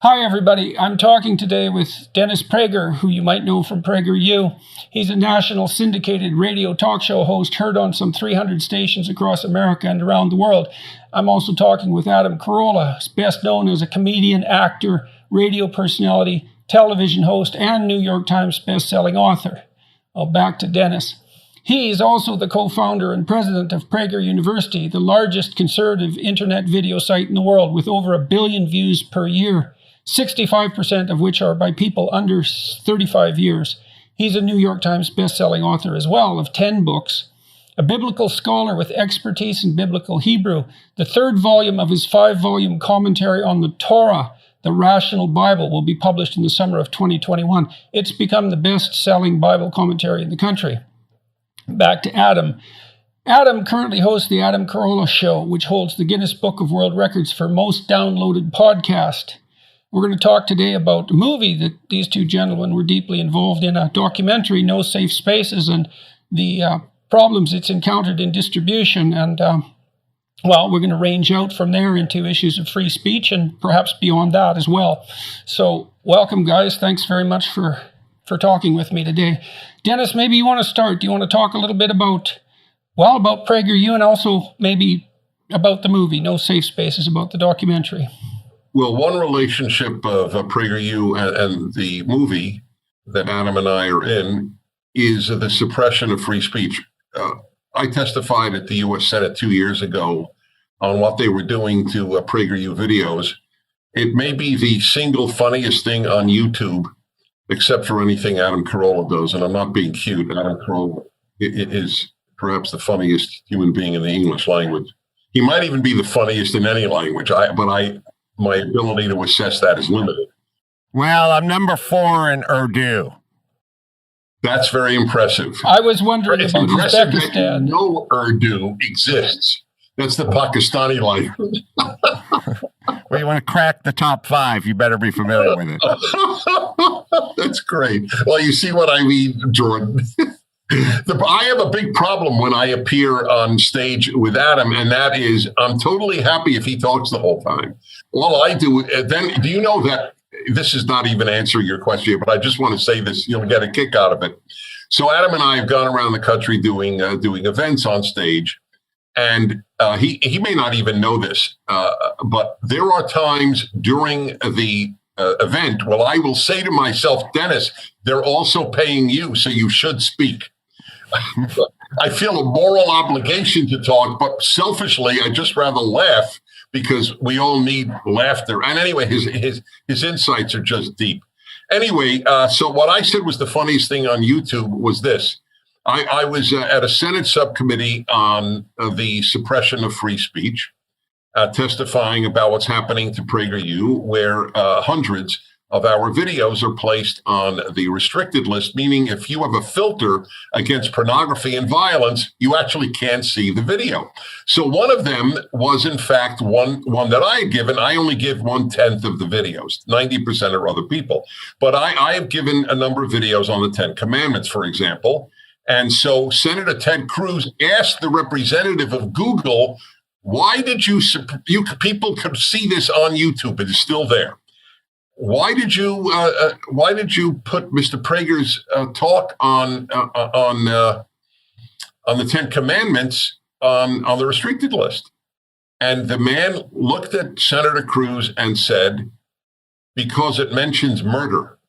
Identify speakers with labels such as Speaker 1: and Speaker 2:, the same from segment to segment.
Speaker 1: Hi, everybody. I'm talking today with Dennis Prager, who you might know from PragerU. He's a national syndicated radio talk show host heard on some 300 stations across America and around the world. I'm also talking with Adam Carolla, best known as a comedian, actor, radio personality, television host, and New York Times best-selling author. Back to Dennis. He is also the co-founder and president of Prager University, the largest conservative internet video site in the world with over 1 billion views per year. 65% of which are by people under 35 years. He's a New York Times best-selling author as well of 10 books, a biblical scholar with expertise in biblical Hebrew. The third volume of his 5-volume commentary on the Torah, the Rational Bible, will be published in the summer of 2021. It's become the best-selling Bible commentary in the country. Back to Adam. Adam currently hosts the Adam Carolla Show, which holds the Guinness Book of World Records for most downloaded podcast. We're going to talk today about a movie that these two gentlemen were deeply involved in, a documentary, No Safe Spaces, and the problems it's encountered in distribution. And, we're going to range out from there into issues of free speech and perhaps beyond that as well. So welcome, guys. Thanks very much for talking with me today. Dennis, maybe you want to start. Do you want to talk a little bit about PragerU and also maybe about the movie, No Safe Spaces, about the documentary?
Speaker 2: Well, one relationship of PragerU and the movie that Adam and I are in is the suppression of free speech. I testified at the U.S. Senate 2 years ago on what they were doing to PragerU videos. It may be the single funniest thing on YouTube, except for anything Adam Carolla does. And I'm not being cute. Adam Carolla is perhaps the funniest human being in the English language. He might even be the funniest in any language, my ability to assess that is limited.
Speaker 3: Well, I'm number 4 in Urdu.
Speaker 2: That's very impressive.
Speaker 1: I was wondering
Speaker 2: it's
Speaker 1: about
Speaker 2: impressive
Speaker 1: Uzbekistan.
Speaker 2: That no Urdu exists. That's the Pakistani language.
Speaker 3: Well, you want to crack the top 5, you better be familiar with it.
Speaker 2: That's great. Well, you see what I mean, Jordan. I have a big problem when I appear on stage with Adam, and that is I'm totally happy if he talks the whole time. All I do, then, do you know that this is not even answering your question, but I just want to say this, you'll get a kick out of it. So Adam and I have gone around the country doing events on stage, and he may not even know this, but there are times during the event where I will say to myself, Dennis, they're also paying you, so you should speak. I feel a moral obligation to talk, but selfishly, I just rather laugh because we all need laughter. And anyway, his insights are just deep. Anyway, so what I said was the funniest thing on YouTube was this. I was at a Senate subcommittee on the suppression of free speech, testifying about what's happening to PragerU, where hundreds of our videos are placed on the restricted list, meaning if you have a filter against pornography and violence, you actually can't see the video. So one of them was, in fact, one that I had given. I only give 1/10 of the videos. 90% are other people. But I have given a number of videos on the 10 Commandments, for example. And so Senator Ted Cruz asked the representative of Google, why did you people could see this on YouTube? It is still there. Why did you put Mr. Prager's talk on the 10 Commandments on the restricted list? And the man looked at Senator Cruz and said, because it mentions murder.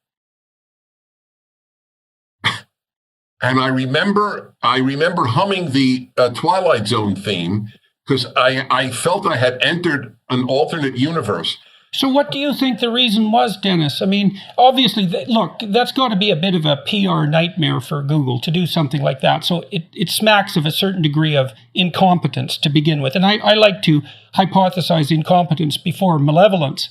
Speaker 2: And I remember humming the Twilight Zone theme because I felt I had entered an alternate universe.
Speaker 1: So what do you think the reason was, Dennis? I mean, obviously, look, that's got to be a bit of a PR nightmare for Google to do something like that. So it smacks of a certain degree of incompetence to begin with. And I like to hypothesize incompetence before malevolence.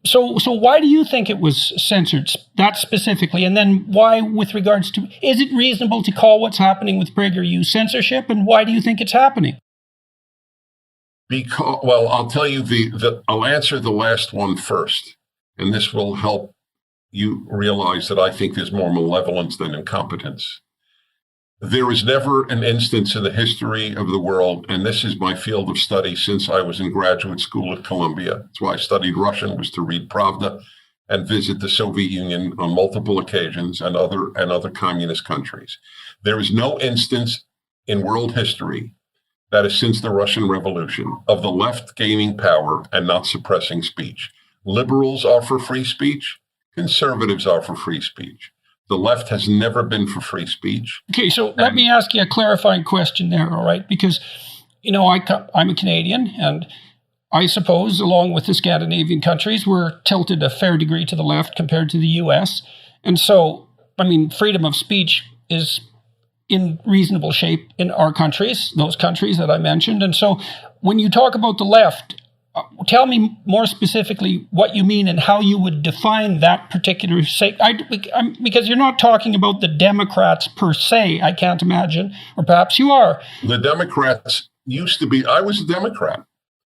Speaker 1: So why do you think it was censored, that specifically? And then why, with regards to, is it reasonable to call what's happening with PragerU censorship? And why do you think it's happening?
Speaker 2: Because, well, I'll tell you I'll answer the last one first, and this will help you realize that I think there's more malevolence than incompetence. There is never an instance in the history of the world, and this is my field of study since I was in graduate school at Columbia. That's why I studied Russian, was to read Pravda and visit the Soviet Union on multiple occasions and other communist countries. There is no instance in world history that is since the Russian Revolution of the left gaining power and not suppressing speech. Liberals are for free speech. Conservatives are for free speech. The left has never been for free speech.
Speaker 1: Okay, so let me ask you a clarifying question there, all right? Because, I'm a Canadian, and I suppose, along with the Scandinavian countries, we're tilted a fair degree to the left compared to the U.S. And so, freedom of speech is in reasonable shape in our countries, those countries that I mentioned. And so when you talk about the left, tell me more specifically what you mean and how you would define that particular because you're not talking about the Democrats per se, I can't imagine, or perhaps you are.
Speaker 2: The Democrats used to be, I was a Democrat.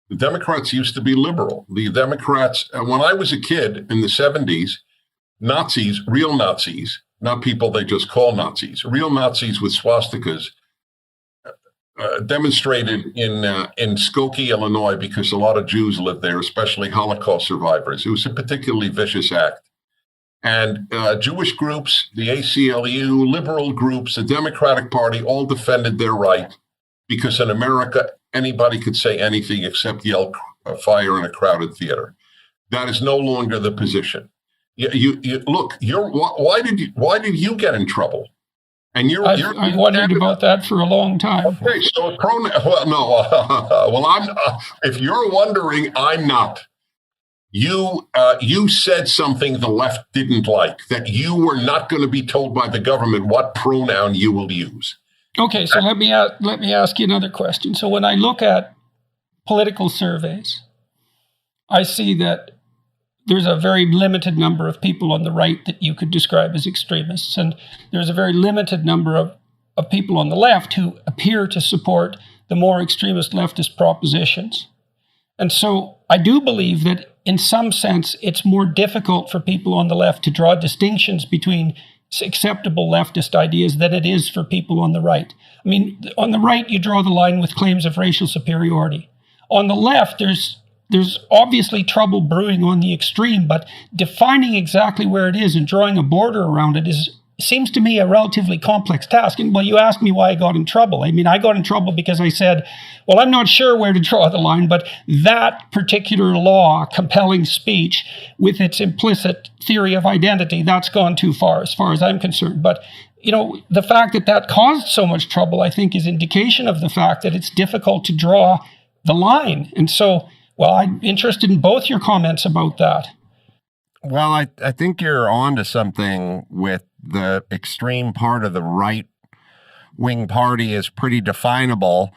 Speaker 2: The Democrats used to be liberal. The Democrats, when I was a kid in the 70s, Nazis, real Nazis, not people they just call Nazis, real Nazis with swastikas, demonstrated in Skokie, Illinois, because a lot of Jews lived there, especially Holocaust survivors. It was a particularly vicious act. And Jewish groups, the ACLU, liberal groups, the Democratic Party, all defended their right, because in America, anybody could say anything except yell fire in a crowded theater. That is no longer the position. You look. Why did you get in trouble? And
Speaker 1: I've wondered about that for a long time.
Speaker 2: Okay, so if you're wondering, I'm not. You said something the left didn't like, that you were not going to be told by the government what pronoun you will use.
Speaker 1: Okay, so let me ask you another question. So when I look at political surveys, I see that there's a very limited number of people on the right that you could describe as extremists, and there's a very limited number of people on the left who appear to support the more extremist leftist propositions. And so I do believe that in some sense it's more difficult for people on the left to draw distinctions between acceptable leftist ideas than it is for people on the right. On the right, you draw the line with claims of racial superiority. On the left, there's obviously trouble brewing on the extreme, but defining exactly where it is and drawing a border around it seems to me a relatively complex task. And you asked me why I got in trouble. I got in trouble because I said, well, I'm not sure where to draw the line, but that particular law, compelling speech, with its implicit theory of identity, that's gone too far as I'm concerned. But the fact that caused so much trouble, I think, is indication of the fact that it's difficult to draw the line. And so, I'm interested in both your comments about that.
Speaker 3: Well, I think you're on to something with the extreme part of the right-wing party is pretty definable.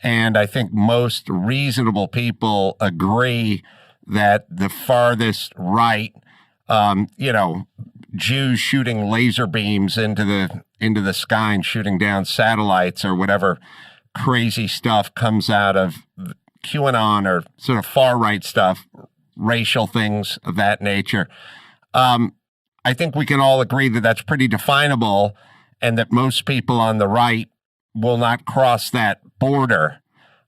Speaker 3: And I think most reasonable people agree that the farthest right, Jews shooting laser beams into the sky and shooting down satellites or whatever crazy stuff comes out of QAnon or sort of far-right stuff, racial things of that nature. I think we can all agree that that's pretty definable and that most people on the right will not cross that border.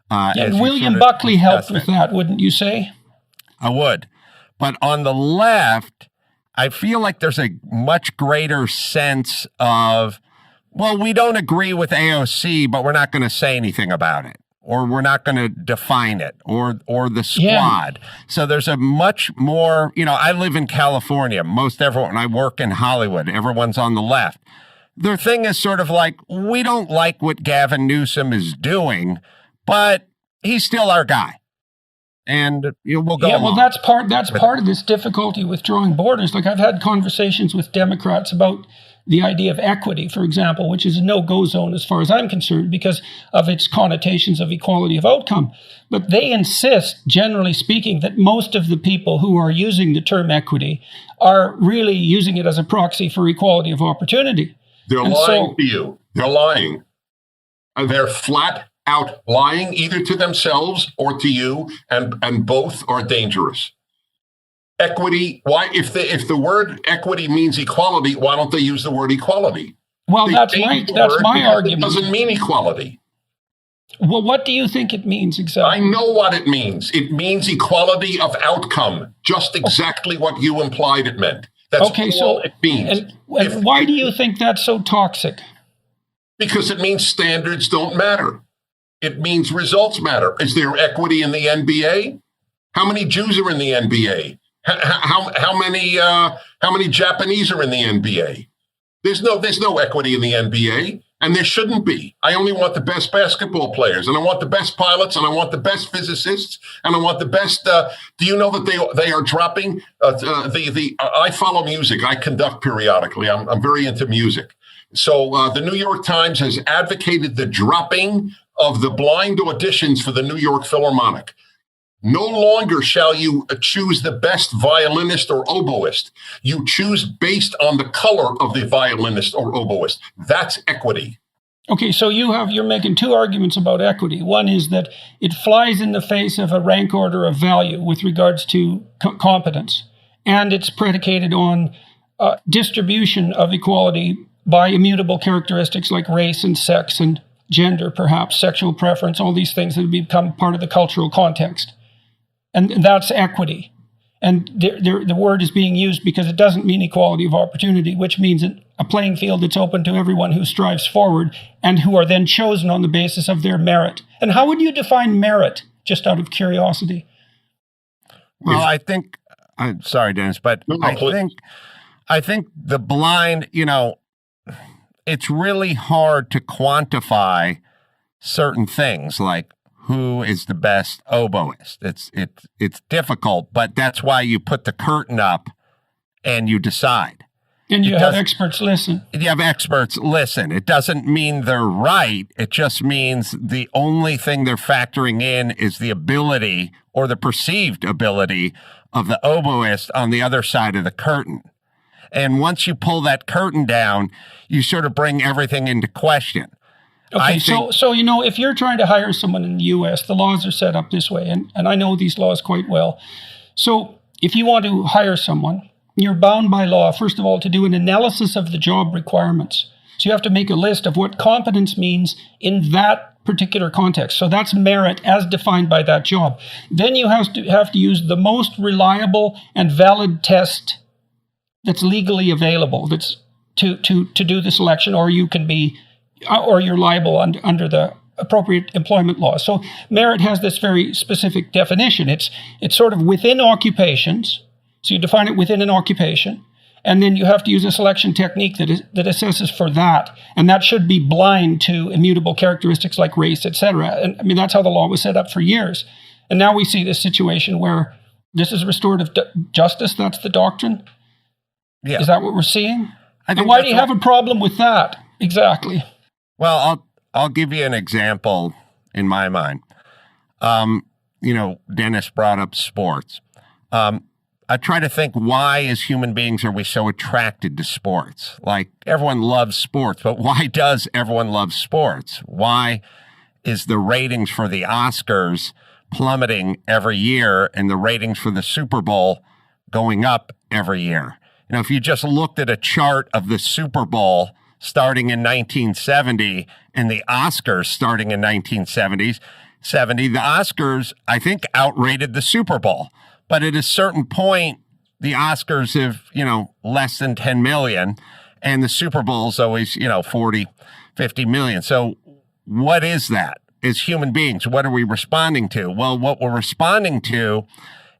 Speaker 1: And William Buckley helped with that, wouldn't you say?
Speaker 3: I would. But on the left, I feel like there's a much greater sense of, we don't agree with AOC, but we're not going to say anything about it. Or we're not going to define it, or the squad. Yeah. So there's a much more, I live in California. Most everyone, I work in Hollywood. Everyone's on the left. Their thing is sort of like, we don't like what Gavin Newsom is doing, but he's still our guy. And we'll go along.
Speaker 1: That's part of this difficulty with drawing borders. Like, I've had conversations with Democrats about the idea of equity, for example, which is a no-go zone as far as I'm concerned because of its connotations of equality of outcome. But they insist, generally speaking, that most of the people who are using the term equity are really using it as a proxy for equality of opportunity.
Speaker 2: They're lying to you. They're lying. They're flat out lying either to themselves or to you, and both are dangerous. Equity, why, if the word equity means equality, why don't they use the word equality?
Speaker 1: Well,
Speaker 2: They
Speaker 1: that's
Speaker 2: changed the
Speaker 1: that's
Speaker 2: word
Speaker 1: my
Speaker 2: because
Speaker 1: argument.
Speaker 2: It doesn't mean equality.
Speaker 1: Well, what do you think it means exactly?
Speaker 2: I know what it means. It means equality of outcome, just exactly what you implied it meant. That's all it means.
Speaker 1: And why do you think that's so toxic?
Speaker 2: Because it means standards don't matter. It means results matter. Is there equity in the NBA? How many Jews are in the NBA? How many Japanese are in the NBA? There's no equity in the NBA, and there shouldn't be. I only want the best basketball players, and I want the best pilots, and I want the best physicists, and I want the best. Do you know that they are dropping I follow music. I conduct periodically. I'm very into music. So the New York Times has advocated the dropping of the blind auditions for the New York Philharmonic. No longer shall you choose the best violinist or oboist. You choose based on the color of the violinist or oboist. That's equity.
Speaker 1: Okay, so you're making two arguments about equity. One is that it flies in the face of a rank order of value with regards to competence, and it's predicated on distribution of equality by immutable characteristics like race and sex and gender, perhaps sexual preference, all these things that have become part of the cultural context. And that's equity. And the word is being used because it doesn't mean equality of opportunity, which means a playing field that's open to everyone who strives forward and who are then chosen on the basis of their merit. And how would you define merit, just out of curiosity?
Speaker 3: Well, I think, I'm sorry, Dennis, but I think the blind, it's really hard to quantify certain things like who is the best oboist. It's difficult, but that's why you put the curtain up and you decide.
Speaker 1: And you have experts listen.
Speaker 3: You have experts listen. It doesn't mean they're right. It just means the only thing they're factoring in is the ability or the perceived ability of the oboist on the other side of the curtain. And once you pull that curtain down, you sort of bring everything into question.
Speaker 1: Okay, so if you're trying to hire someone in the U.S., the laws are set up this way, and I know these laws quite well. So if you want to hire someone, you're bound by law, first of all, to do an analysis of the job requirements. So you have to make a list of what competence means in that particular context. So that's merit as defined by that job. Then you have to use the most reliable and valid test that's legally available. That's to do the selection, or you're liable under the appropriate employment law. So merit has this very specific definition. It's sort of within occupations. So you define it within an occupation, and then you have to use a selection technique that assesses for that, and that should be blind to immutable characteristics like race, etc. And I mean, that's how the law was set up for years. And now we see this situation where this is restorative justice. That's the doctrine.
Speaker 3: Yeah.
Speaker 1: Is that what we're seeing? And why do you have a problem with that? Exactly.
Speaker 3: Well, I'll give you an example in my mind. Dennis brought up sports. I try to think, why as human beings are we so attracted to sports? Like, everyone loves sports, but why does everyone love sports? Why is the ratings for the Oscars plummeting every year and the ratings for the Super Bowl going up every year? If you just looked at a chart of the Super Bowl starting in 1970 and the Oscars starting in 1970, the Oscars, I think, outrated the Super Bowl. But at a certain point, the Oscars have, less than 10 million, and the Super Bowl is always, 40, 50 million. So what is that? As human beings, what are we responding to? Well, what we're responding to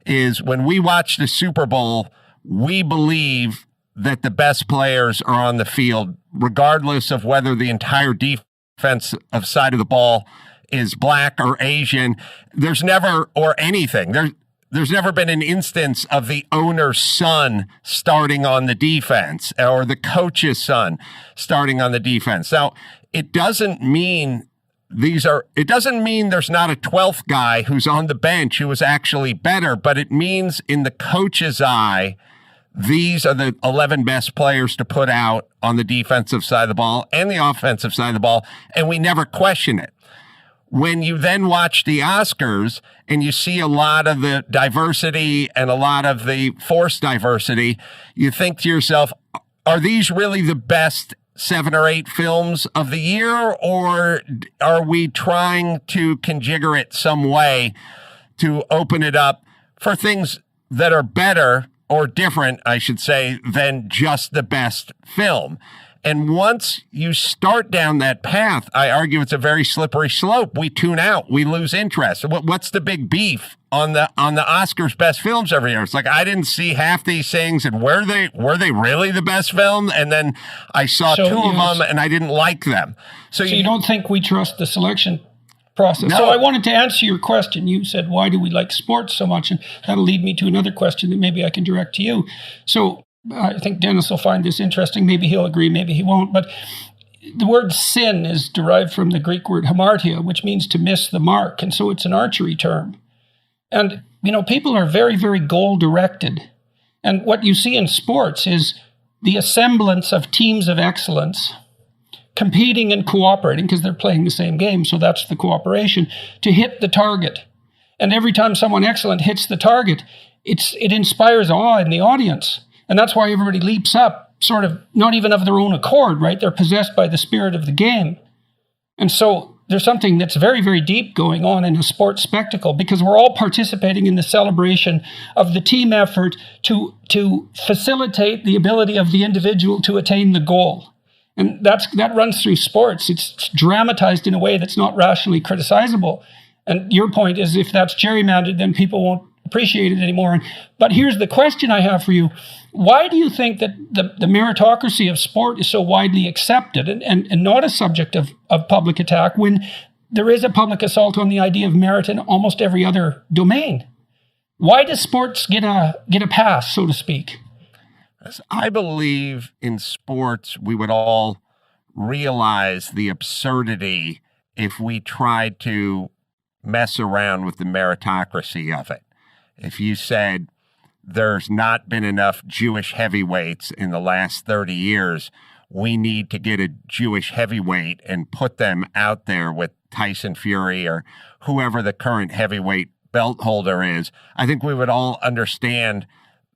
Speaker 3: is when we watch the Super Bowl, we believe that the best players are on the field, regardless of whether the entire defensive side of the ball is black or Asian. There's never been an instance of the owner's son starting on the defense or the coach's son starting on the defense. Now, it doesn't mean there's not a 12th guy who's on the bench who is actually better, but it means in the coach's eye, these are the 11 best players to put out on the defensive side of the ball and the offensive side of the ball, and we never question it. When you then watch the Oscars and you see a lot of the diversity and a lot of the forced diversity, you think to yourself, are these really the best 7 or 8 films of the year, or are we trying to conjigure it some way to open it up for things that are better or different, I should say, than just the best film? And once you start down that path, I argue it's a very slippery slope. We tune out, we lose interest. What's the big beef on the Oscars best films every year? It's like, I didn't see half these things, and were they really the best film? And then I saw 2 of them and I didn't like them. So
Speaker 1: you don't think we trust the selection process?
Speaker 3: No.
Speaker 1: So I wanted to answer your question. You said, why do we like sports so much? And that'll lead me to another question that maybe I can direct to you. So I think Dennis will find this interesting. Maybe he'll agree, maybe he won't. But the word sin is derived from the Greek word hamartia, which means to miss the mark. And so it's an archery term. And, people are very, very goal-directed. And what you see in sports is the assemblance of teams of excellence competing and cooperating, because they're playing the same game, so that's the cooperation, to hit the target. And every time someone excellent hits the target, it inspires awe in the audience. And that's why everybody leaps up, sort of not even of their own accord, right? They're possessed by the spirit of the game. And so there's something that's very, very deep going on in a sports spectacle, because we're all participating in the celebration of the team effort to facilitate the ability of the individual to attain the goal. And that runs through sports. It's dramatized in a way that's not rationally criticizable. And your point is, if that's gerrymandered, then people won't appreciate it anymore. But here's the question I have for you. Why do you think that the meritocracy of sport is so widely accepted and not a subject of public attack, when there is a public assault on the idea of merit in almost every other domain? Why does sports get a pass, so to speak?
Speaker 3: I believe in sports, we would all realize the absurdity if we tried to mess around with the meritocracy of it. If you said there's not been enough Jewish heavyweights in the last 30 years, we need to get a Jewish heavyweight and put them out there with Tyson Fury or whoever the current heavyweight belt holder is, I think we would all understand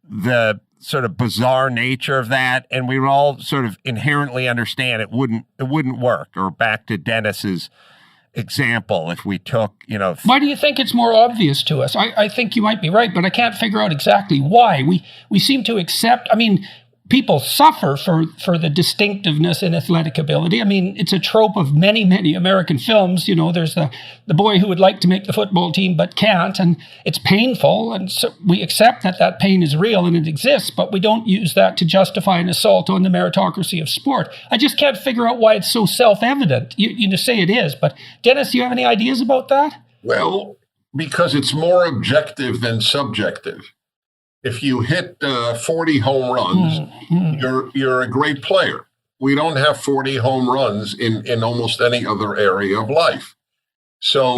Speaker 3: the sort of bizarre nature of that, and we would all sort of inherently understand it wouldn't work. Or back to Dennis's example, if we took,
Speaker 1: Why do you think it's more obvious to us? I think you might be right, but I can't figure out exactly why. We seem to accept, people suffer for the distinctiveness in athletic ability. It's a trope of many, many American films. There's the boy who would like to make the football team but can't, and it's painful. And so we accept that pain is real and it exists, but we don't use that to justify an assault on the meritocracy of sport. I just can't figure out why it's so self-evident. You say it is, but Dennis, do you have any ideas about that?
Speaker 2: Well, because it's more objective than subjective. If you hit 40 home runs, you're a great player. We don't have 40 home runs in almost any other area of life. So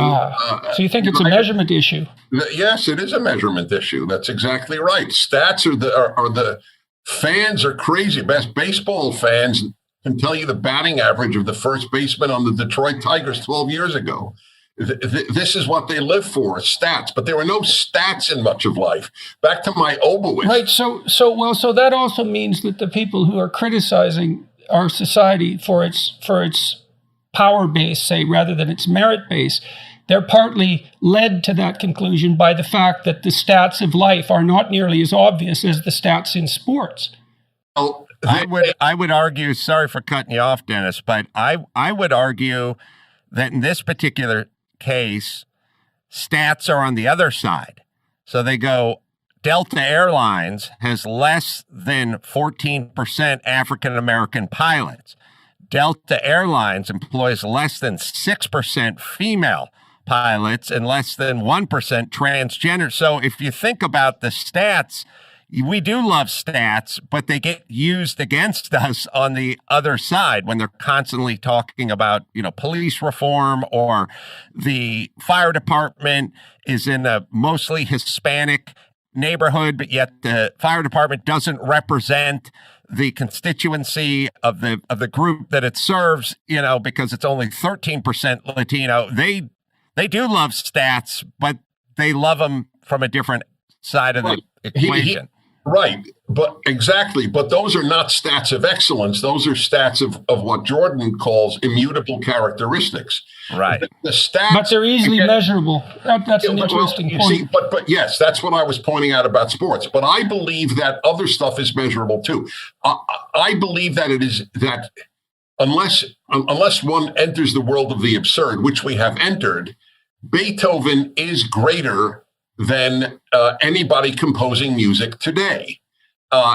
Speaker 1: you think it's a measurement issue?
Speaker 2: Yes, it is a measurement issue. That's exactly right. Stats are the fans are crazy. Best baseball fans can tell you the batting average of the first baseman on the Detroit Tigers 12 years ago. This is what they live for, stats. But there were no stats in much of life. Back to my oboist.
Speaker 1: Right. So that also means that the people who are criticizing our society for its power base, say, rather than its merit base, they're partly led to that conclusion by the fact that the stats of life are not nearly as obvious as the stats in sports.
Speaker 2: Well,
Speaker 3: I would argue, sorry for cutting you off, Dennis, but I would argue that in this particular case, stats are on the other side. So they go, Delta Airlines has less than 14% African-American pilots. Delta Airlines employs less than 6% female pilots and less than 1% transgender. So if you think about the stats, we do love stats, but they get used against us on the other side when they're constantly talking about, police reform, or the fire department is in a mostly Hispanic neighborhood, but yet the fire department doesn't represent the constituency of the group that it serves, because it's only 13% Latino. They do love stats, but they love them from a different side of the equation.
Speaker 2: Right. But exactly. But those are not stats of excellence. Those are stats of what Jordan calls immutable characteristics.
Speaker 3: Right.
Speaker 2: The stats,
Speaker 1: but they're easily measurable. That's an interesting point.
Speaker 2: See, but yes, that's what I was pointing out about sports. But I believe that other stuff is measurable too. I believe that it is that unless one enters the world of the absurd, which we have entered, Beethoven is greater than anybody composing music today,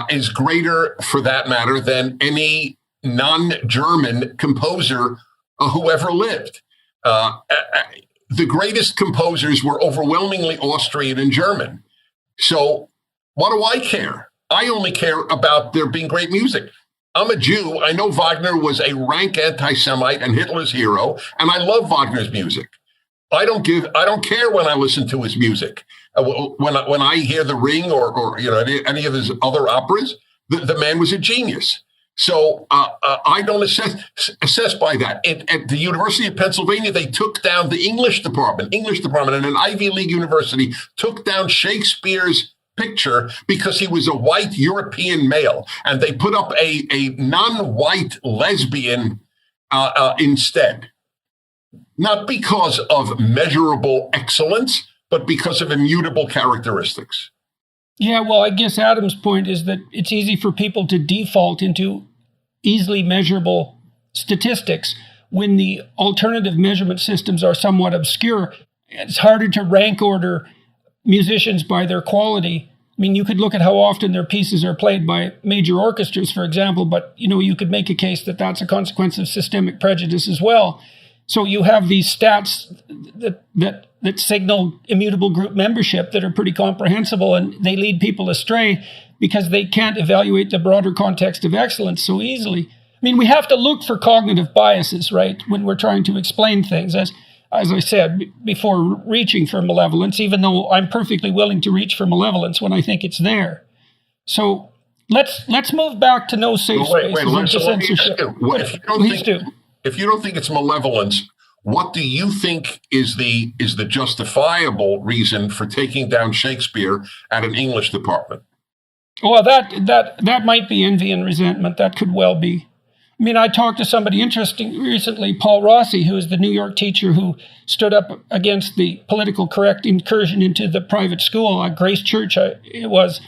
Speaker 2: is greater, for that matter, than any non-German composer who ever lived. The greatest composers were overwhelmingly Austrian and German. So what do I care? I only care about there being great music. I'm a Jew. I know Wagner was a rank anti-Semite and Hitler's hero, and I love Wagner's music. I don't care when I listen to his music. When I hear The Ring or any of his other operas, the man was a genius. So I don't assess by that. At the University of Pennsylvania, they took down the English department, and an Ivy League university took down Shakespeare's picture because he was a white European male, and they put up a non-white lesbian instead. Not because of measurable excellence, but because of immutable characteristics.
Speaker 1: Yeah, well, I guess Adam's point is that it's easy for people to default into easily measurable statistics when the alternative measurement systems are somewhat obscure. It's harder to rank order musicians by their quality. I mean, you could look at how often their pieces are played by major orchestras, for example, but you could make a case that that's a consequence of systemic prejudice as well. So you have these stats that signal immutable group membership that are pretty comprehensible, and they lead people astray because they can't evaluate the broader context of excellence so easily. I mean, we have to look for cognitive biases, right, when we're trying to explain things, as I said before, reaching for malevolence, even though I'm perfectly willing to reach for malevolence when I think it's there. So let's move back to no safe spaces and to censorship.
Speaker 2: If you don't think it's malevolence, what do you think is the justifiable reason for taking down Shakespeare at an English department?
Speaker 1: Well, that might be envy and resentment. That could well be. I mean, I talked to somebody interesting recently, Paul Rossi, who is the New York teacher who stood up against the political correct incursion into the private school, Grace Church it was.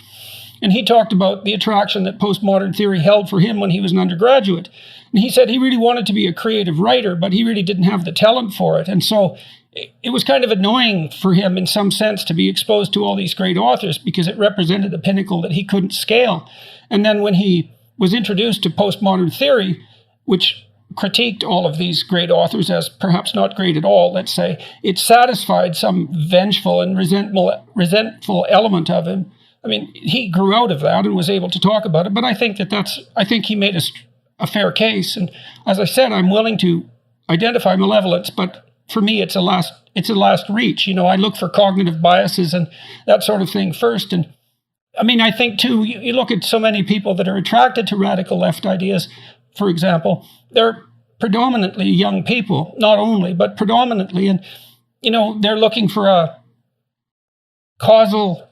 Speaker 1: And he talked about the attraction that postmodern theory held for him when he was an undergraduate. And he said he really wanted to be a creative writer, but he really didn't have the talent for it. And so it was kind of annoying for him in some sense to be exposed to all these great authors because it represented a pinnacle that he couldn't scale. And then when he was introduced to postmodern theory, which critiqued all of these great authors as perhaps not great at all, let's say, it satisfied some vengeful and resentful element of him. I mean, he grew out of that and was able to talk about it, but I think I think he made a fair case. And as I said, I'm willing to identify malevolence, but for me, it's a last reach. I look for cognitive biases and that sort of thing first. And I mean, I think too, you look at so many people that are attracted to radical left ideas, for example, they're predominantly young people, not only, but predominantly. And, they're looking for a causal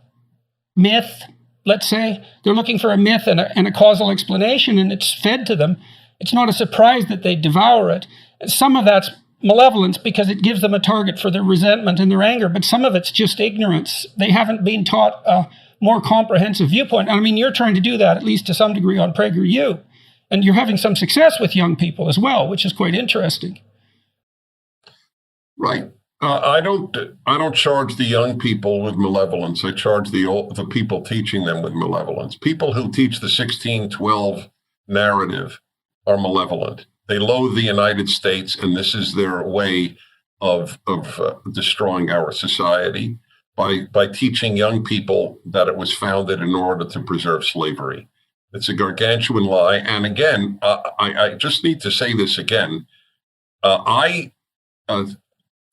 Speaker 1: myth, let's say. They're looking for a myth and a causal explanation, and it's fed to them. It's not a surprise that they devour it. Some of that's malevolence because it gives them a target for their resentment and their anger, but some of it's just ignorance. They haven't been taught a more comprehensive viewpoint. I mean, you're trying to do that, at least to some degree, on PragerU, and you're having some success with young people as well, which is quite interesting.
Speaker 2: Right. I don't charge the young people with malevolence. I charge the people teaching them with malevolence. People who teach the 1612 narrative are malevolent. They loathe the United States, and this is their way of destroying our society by teaching young people that it was founded in order to preserve slavery. It's a gargantuan lie. And again, I just need to say this again.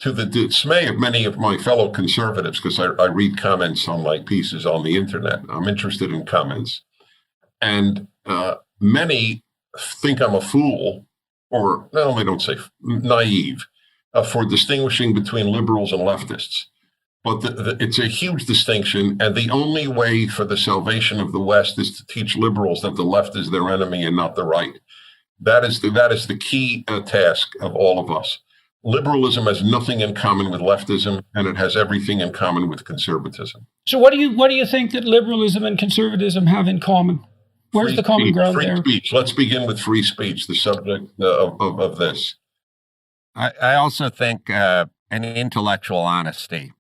Speaker 2: To the dismay of many of my fellow conservatives, because I read comments on my pieces on the internet. I'm interested in comments. And many think I'm a fool, or no, they don't say naive, for distinguishing between liberals and leftists. But it's a huge distinction. And the only way for the salvation of the West is to teach liberals that the left is their enemy and not the right. That is the key task of all of us. Liberalism has nothing in common with leftism, and it has everything in common with conservatism.
Speaker 1: So what do you think that liberalism and conservatism have in common? Where's the common ground there?
Speaker 2: Free speech. Let's begin with free speech, the subject of this.
Speaker 3: I also think an intellectual honesty.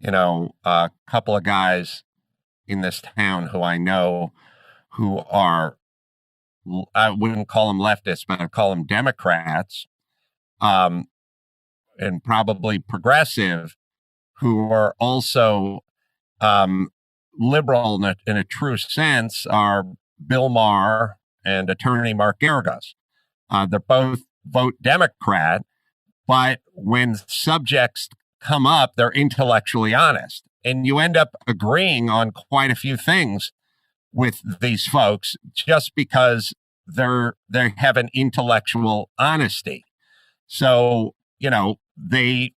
Speaker 3: A couple of guys in this town who I know who are, I wouldn't call them leftists, but I'd call them Democrats, and probably progressive, who are also liberal in a true sense, are Bill Maher and attorney Mark Geragos. They're both vote Democrat, but when subjects come up, they're intellectually honest. And you end up agreeing on quite a few things with these folks just because they have an intellectual honesty. So, they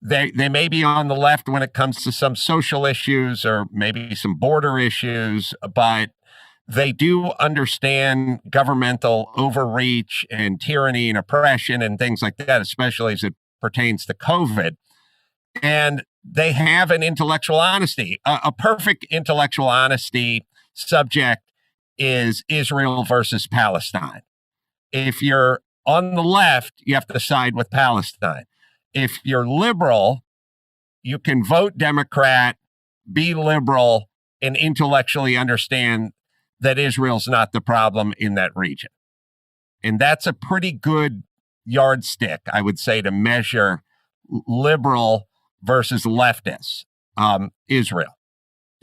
Speaker 3: may be on the left when it comes to some social issues or maybe some border issues, but they do understand governmental overreach and tyranny and oppression and things like that, especially as it pertains to COVID. And they have an intellectual honesty. A perfect intellectual honesty subject is Israel versus Palestine. If you're on the left, you have to side with Palestine. If you're liberal, you can vote Democrat, be liberal, and intellectually understand that Israel's not the problem in that region. And that's a pretty good yardstick, I would say, to measure liberal versus leftist Israel.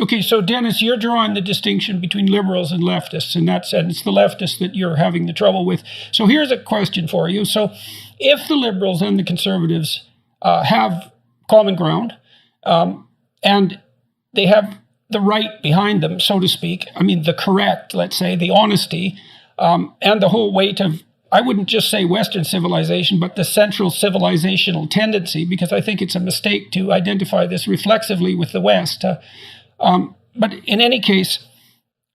Speaker 1: Okay, so Dennis, you're drawing the distinction between liberals and leftists in that sense. It's the leftists that you're having the trouble with. So here's a question for you. So if the liberals and the conservatives have common ground and they have the right behind them, so to speak, I mean, the correct, let's say, the honesty, and the whole weight of, I wouldn't just say Western civilization, but the central civilizational tendency, because I think it's a mistake to identify this reflexively with the West. But in any case,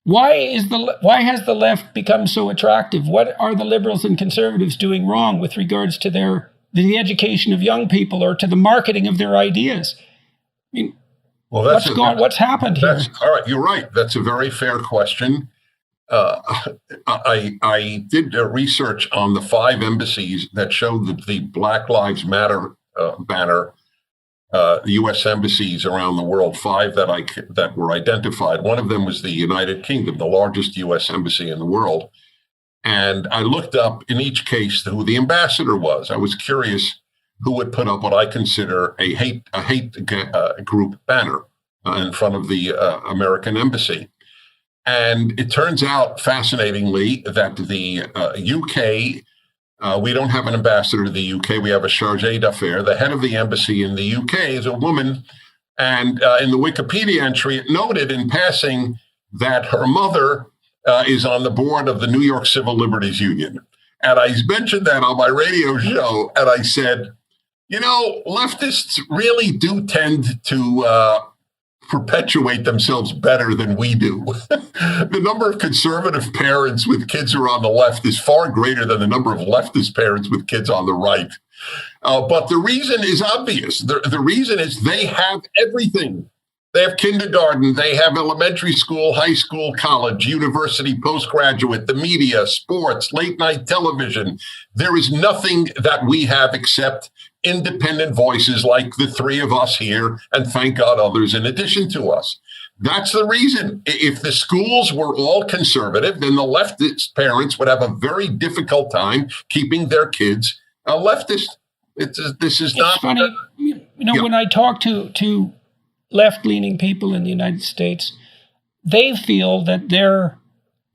Speaker 1: why has the left become so attractive? What are the liberals and conservatives doing wrong with regards to the education of young people or to the marketing of their ideas? I mean, what's happened here?
Speaker 2: All right, you're right. That's a very fair question. I did research on the 5 embassies that showed that the Black Lives Matter banner, U.S. embassies around the world, 5 that were identified. One of them was the United Kingdom, the largest U.S. embassy in the world. And I looked up in each case who the ambassador was. I was curious who would put up what I consider a hate group banner in front of the American embassy. And it turns out, fascinatingly, that the UK, we don't have an ambassador to the UK. We have a charge d'affaires. The head of the embassy in the UK is a woman. And in the Wikipedia entry, it noted in passing that her mother is on the board of the New York Civil Liberties Union. And I mentioned that on my radio show. And I said, leftists really do tend to perpetuate themselves better than we do. The number of conservative parents with kids who are on the left is far greater than the number of leftist parents with kids on the right. But the reason is obvious. The reason is they have everything. They have kindergarten, they have elementary school, high school, college, university, postgraduate, the media, sports, late night television. There is nothing that we have except independent voices like the 3 of us here, and thank God others in addition to us. That's the reason. If the schools were all conservative, then the leftist parents would have a very difficult time keeping their kids leftist. It's
Speaker 1: funny. When I talk to left-leaning people in the United States, they feel that they're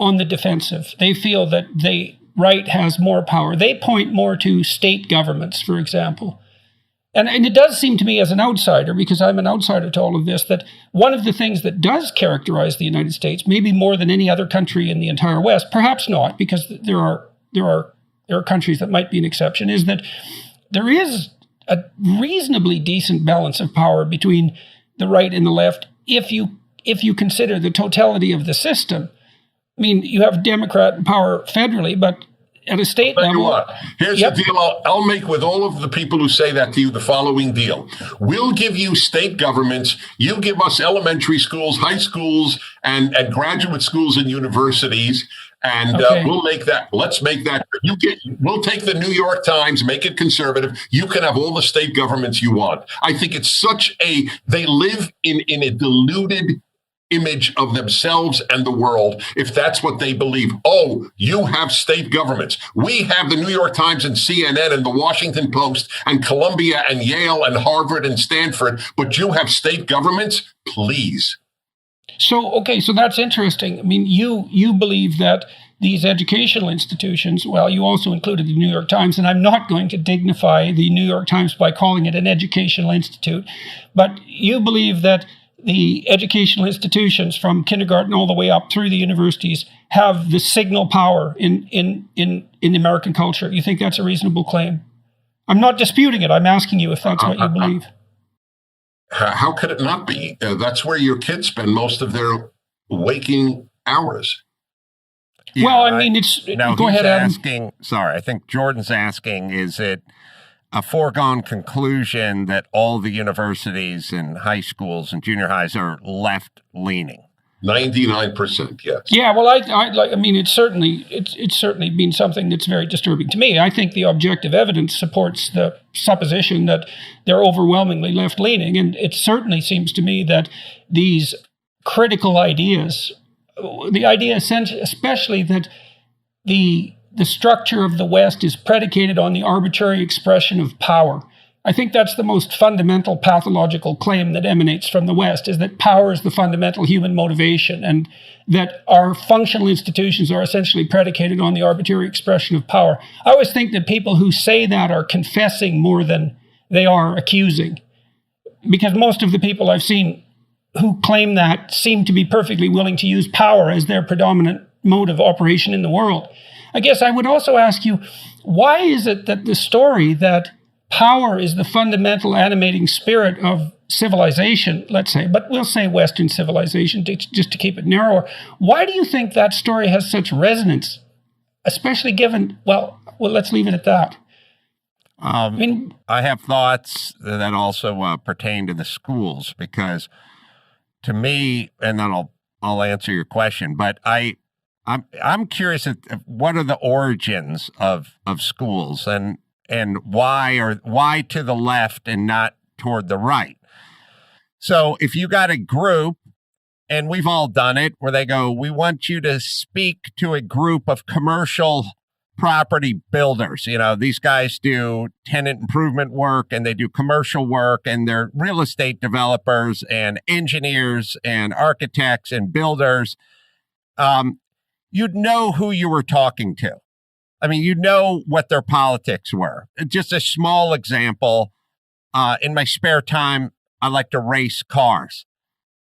Speaker 1: on the defensive. They feel that the right has more power. They point more to state governments, for example. And it does seem to me as an outsider, because I'm an outsider to all of this, that one of the things that does characterize the United States, maybe more than any other country in the entire West, perhaps not, because there are countries that might be an exception, is that there is a reasonably decent balance of power between the right and the left if you consider the totality of the system. I mean, you have Democrat power federally, but at a state
Speaker 2: Tell you
Speaker 1: level.
Speaker 2: what, here's the deal I'll make with all of the people who say that to you, the following deal. We'll give you state governments. You give us elementary schools, high schools, and graduate schools and universities. And let's make that. We'll take the New York Times, make it conservative. You can have all the state governments you want. I think it's they live in a deluded image of themselves and the world, if that's what they believe. Oh, you have state governments. We have the New York Times and CNN and the Washington Post and Columbia and Yale and Harvard and Stanford, but you have state governments? Please.
Speaker 1: So that's interesting. I mean, you believe that these educational institutions, well, you also included the New York Times, and I'm not going to dignify the New York Times by calling it an educational institute, but you believe that the educational institutions from kindergarten all the way up through the universities have the signal power in American culture. You think that's a reasonable claim? I'm not disputing it. I'm asking you if that's what you believe.
Speaker 2: How could it not be? That's where your kids spend most of their waking hours.
Speaker 3: Yeah,
Speaker 1: well, I mean, go ahead,
Speaker 3: Adam. Sorry, I think Jordan's asking, is it a foregone conclusion that all the universities and high schools and junior highs are left-leaning?
Speaker 2: 99%, yes.
Speaker 1: Yeah, well, I mean, it's certainly been something that's very disturbing to me. I think the objective evidence supports the supposition that they're overwhelmingly left-leaning, and it certainly seems to me that these critical ideas, the idea especially that the structure of the West is predicated on the arbitrary expression of power. I think that's the most fundamental pathological claim that emanates from the West, is that power is the fundamental human motivation, and that our functional institutions are essentially predicated on the arbitrary expression of power. I always think that people who say that are confessing more than they are accusing, because most of the people I've seen who claim that seem to be perfectly willing to use power as their predominant mode of operation in the world. I guess I would also ask you, why is it that the story that power is the fundamental animating spirit of civilization, let's say, but we'll say Western civilization just to keep it narrower, why do you think that story has such resonance, especially given, well, let's leave it at that.
Speaker 3: I have thoughts that also pertain to the schools, because to me, and then I'll answer your question, but I'm curious at what are the origins of schools, and why to the left and not toward the right. So if you got a group, and we've all done it, where they go, we want you to speak to a group of commercial property builders. You know, these guys do tenant improvement work, and they do commercial work, and they're real estate developers and engineers and architects and builders. You'd know who you were talking to. I mean, you know what their politics were. Just a small example, in my spare time, I like to race cars.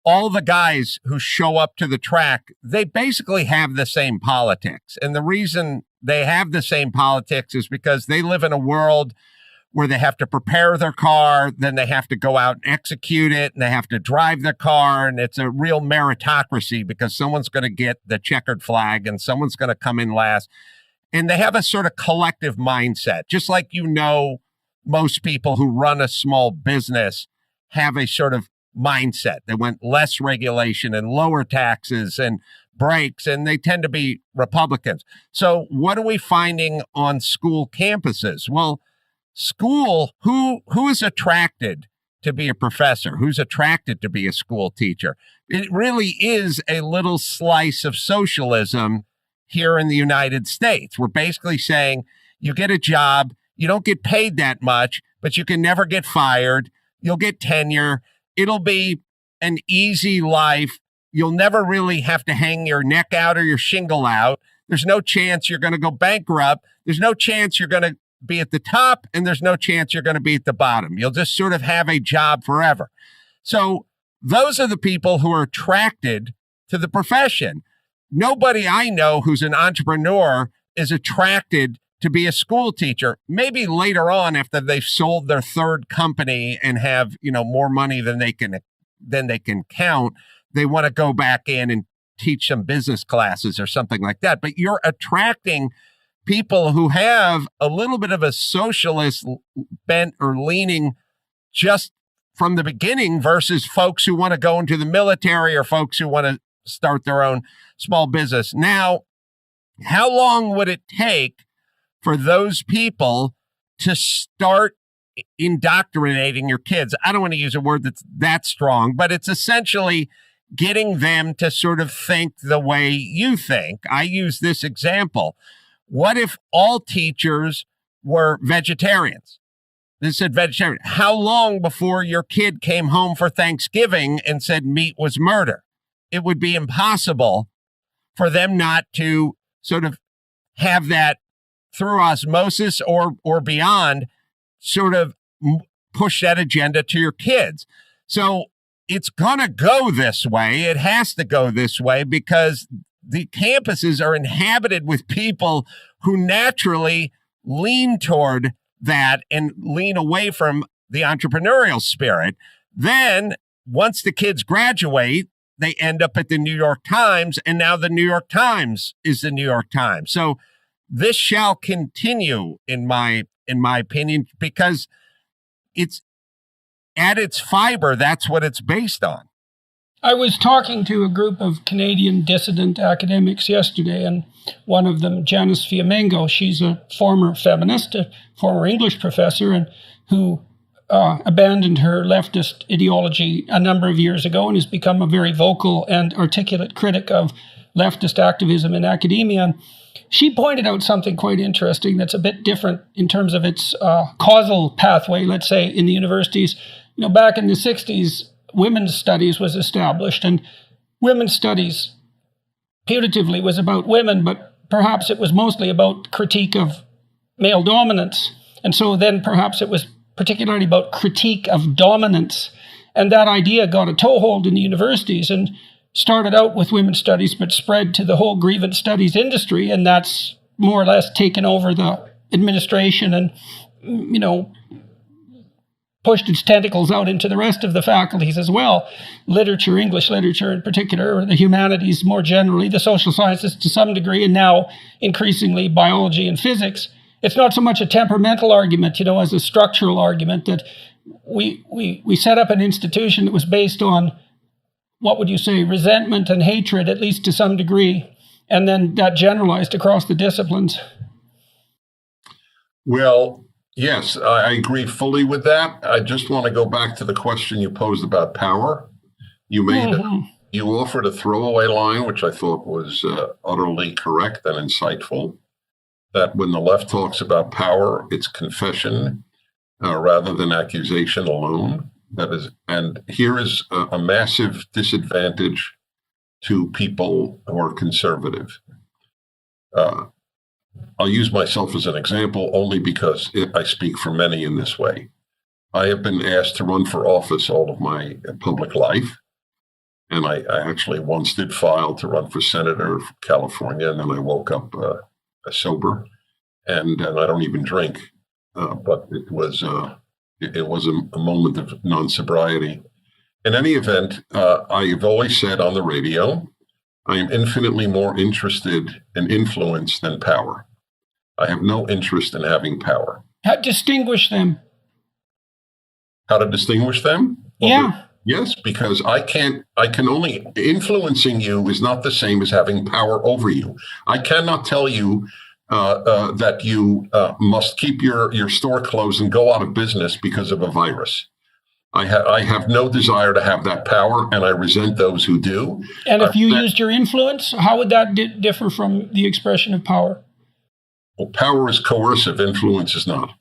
Speaker 3: All the guys who show up to the track, they basically have the same politics. And the reason they have the same politics is because they live in a world where they have to prepare their car, then they have to go out and execute it, and they have to drive their car, and it's a real meritocracy because someone's going to get the checkered flag and someone's going to come in last. And they have a sort of collective mindset, just like, you know, most people who run a small business have a sort of mindset. They want less regulation and lower taxes and breaks, and they tend to be Republicans. So what are we finding on school campuses? Well, school, who is attracted to be a professor? Who's attracted to be a school teacher? It really is a little slice of socialism here in the United States. We're basically saying you get a job, you don't get paid that much, but you can never get fired. You'll get tenure. It'll be an easy life. You'll never really have to hang your neck out or your shingle out. There's no chance you're going to go bankrupt. There's no chance you're going to be at the top, and there's no chance you're going to be at the bottom. You'll just sort of have a job forever. So those are the people who are attracted to the profession. Nobody I know who's an entrepreneur is attracted to be a school teacher. Maybe later on, after they've sold their third company and have, more money than they can count, they want to go back in and teach some business classes or something like that. But you're attracting people who have a little bit of a socialist bent or leaning just from the beginning versus folks who want to go into the military or folks who want to start their own small business. Now, how long would it take for those people to start indoctrinating your kids? I don't want to use a word that's that strong, but it's essentially getting them to sort of think the way you think. I use this example. What if all teachers were vegetarians? They said vegetarian. How long before your kid came home for Thanksgiving and said meat was murder? It would be impossible for them not to sort of have that through osmosis or beyond sort of push that agenda to your kids. So it's going to go this way. It has to go this way because the campuses are inhabited with people who naturally lean toward that and lean away from the entrepreneurial spirit. Then once the kids graduate, they end up at the New York Times, and now the New York Times is the New York Times. So this shall continue, in my opinion, because it's at its fiber, that's what it's based on.
Speaker 1: I was talking to a group of Canadian dissident academics yesterday, and one of them, Janice Fiamengo, she's a former feminist, a former English professor, and who abandoned her leftist ideology a number of years ago and has become a very vocal and articulate critic of leftist activism in academia. And she pointed out something quite interesting that's a bit different in terms of its causal pathway, let's say, in the universities. Back in the 60s, women's studies was established, and women's studies putatively was about women, but perhaps it was mostly about critique of male dominance. And so then perhaps it was particularly about critique of dominance. And that idea got a toehold in the universities and started out with women's studies, but spread to the whole grievance studies industry. And that's more or less taken over the administration and, pushed its tentacles out into the rest of the faculties as well. Literature, English literature in particular, or the humanities more generally, the social sciences to some degree, and now increasingly biology and physics. It's not so much a temperamental argument, as a structural argument that we set up an institution that was based on, what would you say, resentment and hatred, at least to some degree, and then that generalized across the disciplines.
Speaker 2: Well, yes, I agree fully with that. I just want to go back to the question you posed about power. You offered a throwaway line, which I thought was utterly correct and insightful, that when the left talks about power, it's confession rather than accusation alone. That is, and here is a massive disadvantage to people who are conservative. I'll use myself as an example only because I speak for many in this way. I have been asked to run for office all of my public life. And I actually once did file to run for senator of California, and then I woke up sober, and I don't even drink. But it was a moment of non-sobriety. In any event, I've always said on the radio, I am infinitely more interested in influence than power. I have no interest in having power.
Speaker 1: How to distinguish them?
Speaker 2: How to distinguish them? Well,
Speaker 1: yeah.
Speaker 2: Yes, because I can only, influencing you is not the same as having power over you. I cannot tell you that you must keep your store closed and go out of business because of a virus. I have no desire to have that power, and I resent those who do.
Speaker 1: And if you used your influence, how would that differ from the expression of power?
Speaker 2: Well, power is coercive. Influence is not.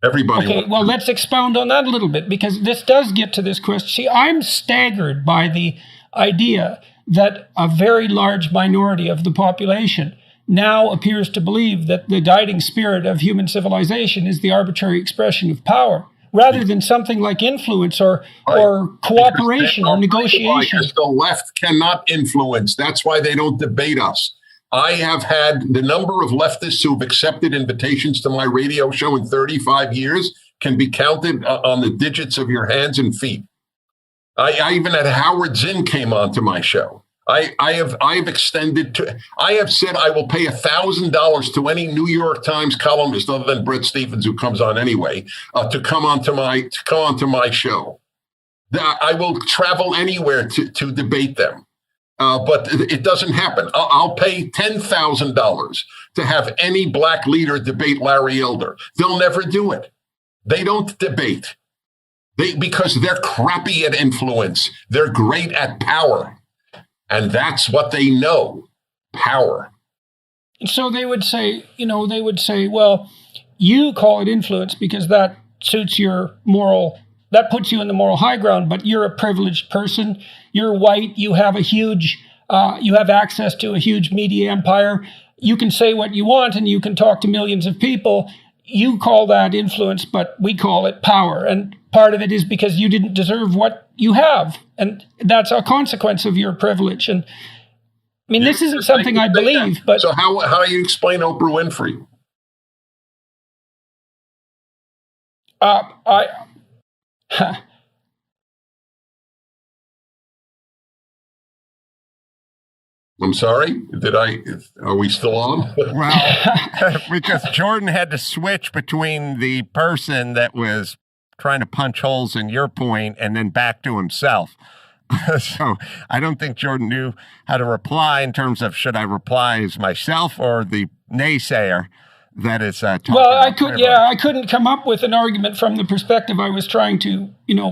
Speaker 2: Everybody.
Speaker 1: Okay, well, let's expound on that a little bit, because this does get to this question. See, I'm staggered by the idea that a very large minority of the population now appears to believe that the guiding spirit of human civilization is the arbitrary expression of power, rather than something like influence or cooperation or negotiation.
Speaker 2: Because the left cannot influence. That's why they don't debate us. I have had the number of leftists who've accepted invitations to my radio show in 35 years can be counted on the digits of your hands and feet. I even had Howard Zinn came on to my show. I have extended to. I have said I will pay $1,000 to any New York Times columnist other than Bret Stephens, who comes on anyway, to come onto my show. I will travel anywhere to debate them. But it doesn't happen. I'll pay $10,000 to have any black leader debate Larry Elder. They'll never do it. They don't debate. Because they're crappy at influence. They're great at power. And that's what they know, power.
Speaker 1: So they would say, well, you call it influence because that suits your moral, that puts you in the moral high ground, but you're a privileged person. You're white. You have you have access to a huge media empire. You can say what you want and you can talk to millions of people. You call that influence, but we call it power. And part of it is because you didn't deserve what you have. And that's a consequence of your privilege. And I mean, this isn't something I believe, but...
Speaker 2: So how do you explain Oprah Winfrey? I'm sorry. Are we still on?
Speaker 3: Well, because Jordan had to switch between the person that was trying to punch holes in your point and then back to himself. So I don't think Jordan knew how to reply in terms of should I reply as myself or the naysayer that is talking
Speaker 1: I couldn't come up with an argument from the perspective I was trying to,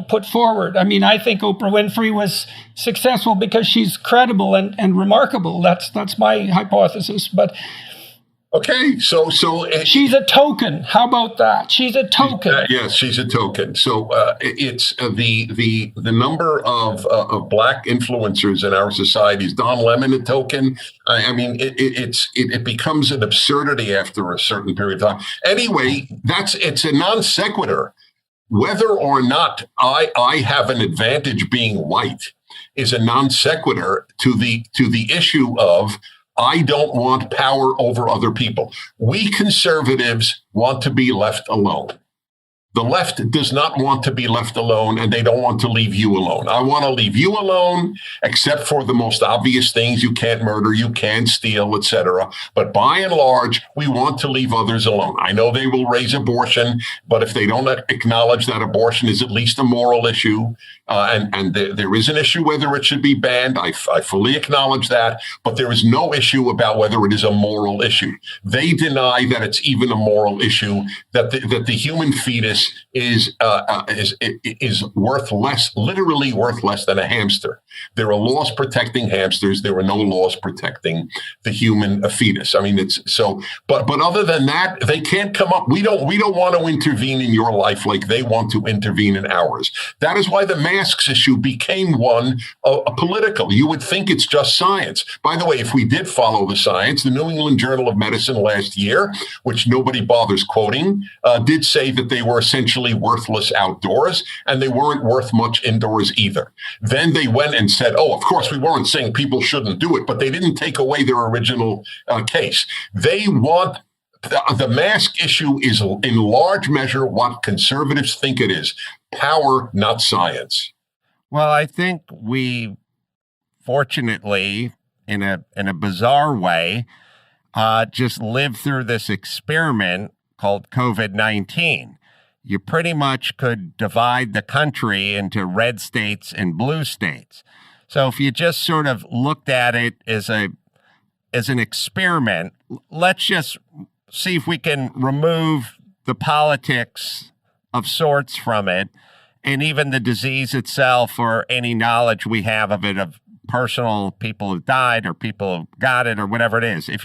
Speaker 1: put forward. I mean, I think Oprah Winfrey was successful because she's credible and remarkable. That's my hypothesis. But
Speaker 2: okay, so
Speaker 1: she's a token. How about that? She's a token.
Speaker 2: Yes, she's a token. So it's the number of black influencers in our society. Is Don Lemon a token? I mean, it becomes an absurdity after a certain period of time. Anyway, it's a non sequitur. Whether or not I have an advantage being white is a non sequitur to the issue of I don't want power over other people. We conservatives want to be left alone. The left does not want to be left alone, and they don't want to leave you alone. I want to leave you alone, except for the most obvious things. You can't murder, you can't steal, etc. But by and large, we want to leave others alone. I know they will raise abortion, but if they don't acknowledge that abortion is at least a moral issue, and there is an issue whether it should be banned, I fully acknowledge that, but there is no issue about whether it is a moral issue. They deny that it's even a moral issue, that the human fetus is worth less, literally worth less than a hamster. There are laws protecting hamsters. There are no laws protecting the human fetus. I mean, it's so. But other than that, they can't come up. We don't want to intervene in your life like they want to intervene in ours. That is why the masks issue became one political. You would think it's just science. By the way, if we did follow the science, the New England Journal of Medicine last year, which nobody bothers quoting, did say that they were essentially worthless outdoors, and they weren't worth much indoors either. Then they went and said, oh, of course, we weren't saying people shouldn't do it, but they didn't take away their original case. They want the mask issue is in large measure what conservatives think it is: power, not science.
Speaker 3: Well, I think we, fortunately, in a bizarre way, just lived through this experiment called COVID-19. You pretty much could divide the country into red states and blue states. So if you just sort of looked at it as an experiment, let's just see if we can remove the politics of sorts from it, and even the disease itself or any knowledge we have of it, of personal people who died or people who got it or whatever it is. If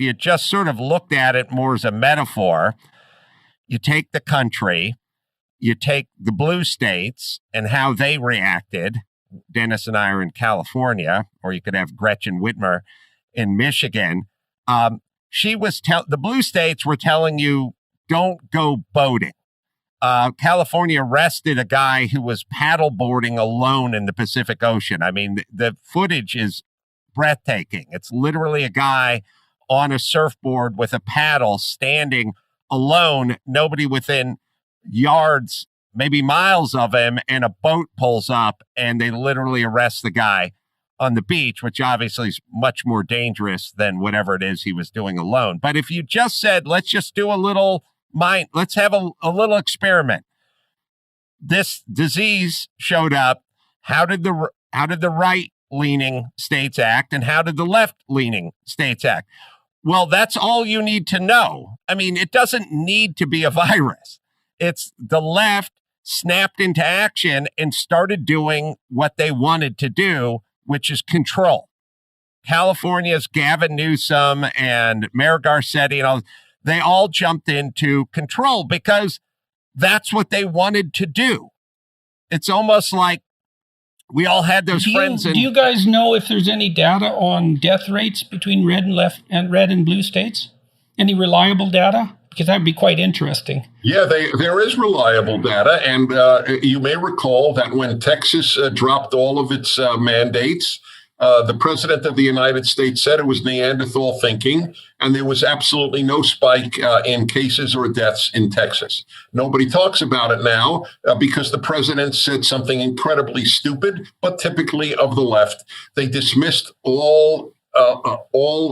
Speaker 3: you just sort of looked at it more as a metaphor, you take the country, you take the blue states and how they reacted. Dennis and I are in California, or you could have Gretchen Whitmer in Michigan. The blue states were telling you, don't go boating. California arrested a guy who was paddleboarding alone in the Pacific Ocean. I mean, the footage is breathtaking. It's literally a guy on a surfboard with a paddle standing alone, nobody within yards, maybe miles of him, and a boat pulls up and they literally arrest the guy on the beach, which obviously is much more dangerous than whatever it is he was doing alone. But if you just said, let's just do let's have a little experiment. This disease showed up. How did the right-leaning states act, and how did the left-leaning states act? Well, that's all you need to know. I mean, it doesn't need to be a virus. It's the left snapped into action and started doing what they wanted to do, which is control. California's Gavin Newsom and Mayor Garcetti and all, they all jumped into control because that's what they wanted to do. It's almost like we all had those friends.
Speaker 1: Do you guys know if there's any data on death rates between red and blue states? Any reliable data? Because that would be quite interesting.
Speaker 2: Yeah, there is reliable data. And you may recall that when Texas dropped all of its mandates, the president of the United States said it was Neanderthal thinking, and there was absolutely no spike in cases or deaths in Texas. Nobody talks about it now because the president said something incredibly stupid, but typically of the left. They dismissed all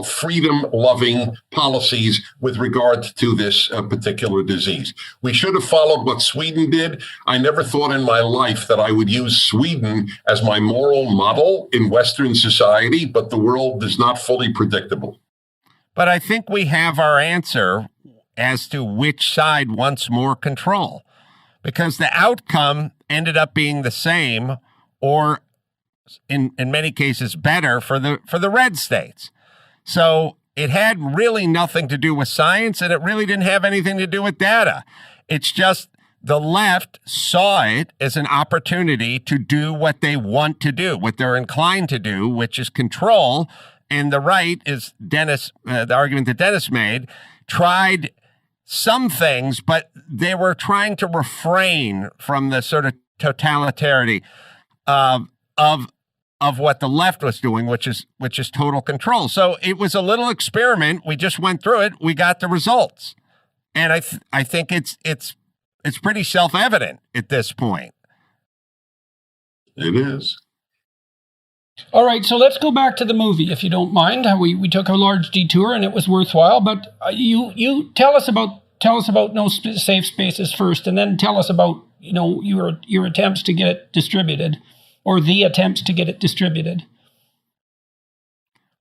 Speaker 2: freedom-loving policies with regard to this particular disease. We should have followed what Sweden did. I never thought in my life that I would use Sweden as my moral model in Western society, but the world is not fully predictable.
Speaker 3: But I think we have our answer as to which side wants more control, because the outcome ended up being the same, or in many cases better for the red states. So it had really nothing to do with science, and it really didn't have anything to do with data. It's just the left saw it as an opportunity to do what they want to do, what they're inclined to do, which is control. And the right, is the argument that Dennis made, tried some things, but they were trying to refrain from the sort of totalitarity of what the left was doing, which is total control. So it was a little experiment. We just went through it. We got the results, and I think it's pretty self-evident at this point.
Speaker 2: It is.
Speaker 1: All right, so let's go back to the movie, if you don't mind. We took a large detour, and it was worthwhile. But you tell us about No Safe Spaces first, and then tell us about your attempts to get it distributed, or the attempts to get it distributed.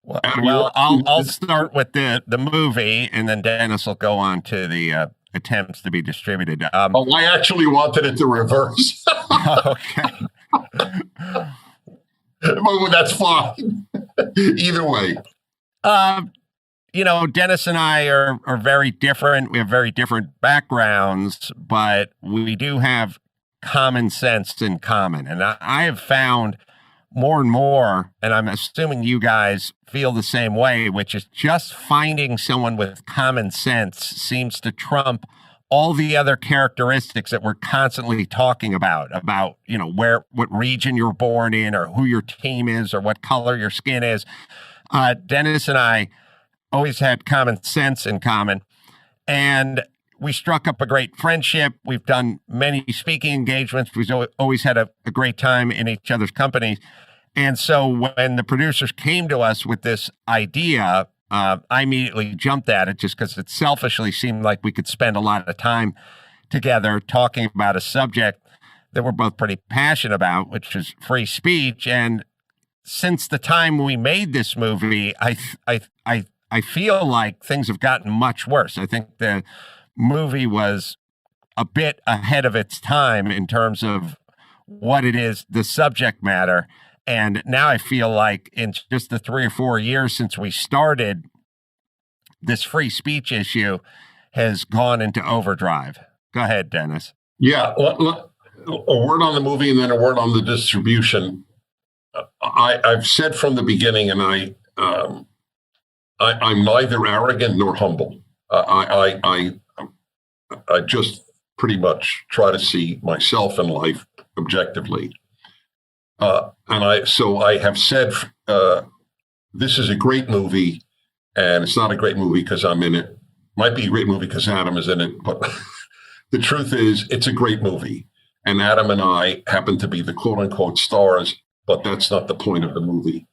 Speaker 3: Well, I'll start with the movie, and then Dennis will go on to the attempts to be distributed.
Speaker 2: I actually wanted it to reverse.
Speaker 3: Okay.
Speaker 2: Well, that's fine. Either way.
Speaker 3: Dennis and I are very different. We have very different backgrounds, but we do have common sense in common. And I have found more and more, and I'm assuming you guys feel the same way, which is just finding someone with common sense seems to trump all the other characteristics that we're constantly talking about, what region you're born in, or who your team is, or what color your skin is. Dennis and I always had common sense in common, and we struck up a great friendship. We've done many speaking engagements. We've always had a great time in each other's companies. And so when the producers came to us with this idea, I immediately jumped at it just because it selfishly seemed like we could spend a lot of time together talking about a subject that we're both pretty passionate about, which is free speech. And since the time we made this movie, I feel like things have gotten much worse. I think the movie was a bit ahead of its time in terms of what it is, the subject matter. And now I feel like in just the 3 or 4 years since we started, this free speech issue has gone into overdrive. Go ahead, Dennis.
Speaker 2: Yeah, a word on the movie and then a word on the distribution. I've said from the beginning, and I'm neither arrogant nor humble. I just pretty much try to see myself in life objectively. And I have said this is a great movie, and it's not a great movie because I'm in it. Might be a great movie because Adam is in it, but the truth is, it's a great movie. And Adam and I happen to be the quote unquote stars, but that's not the point of the movie.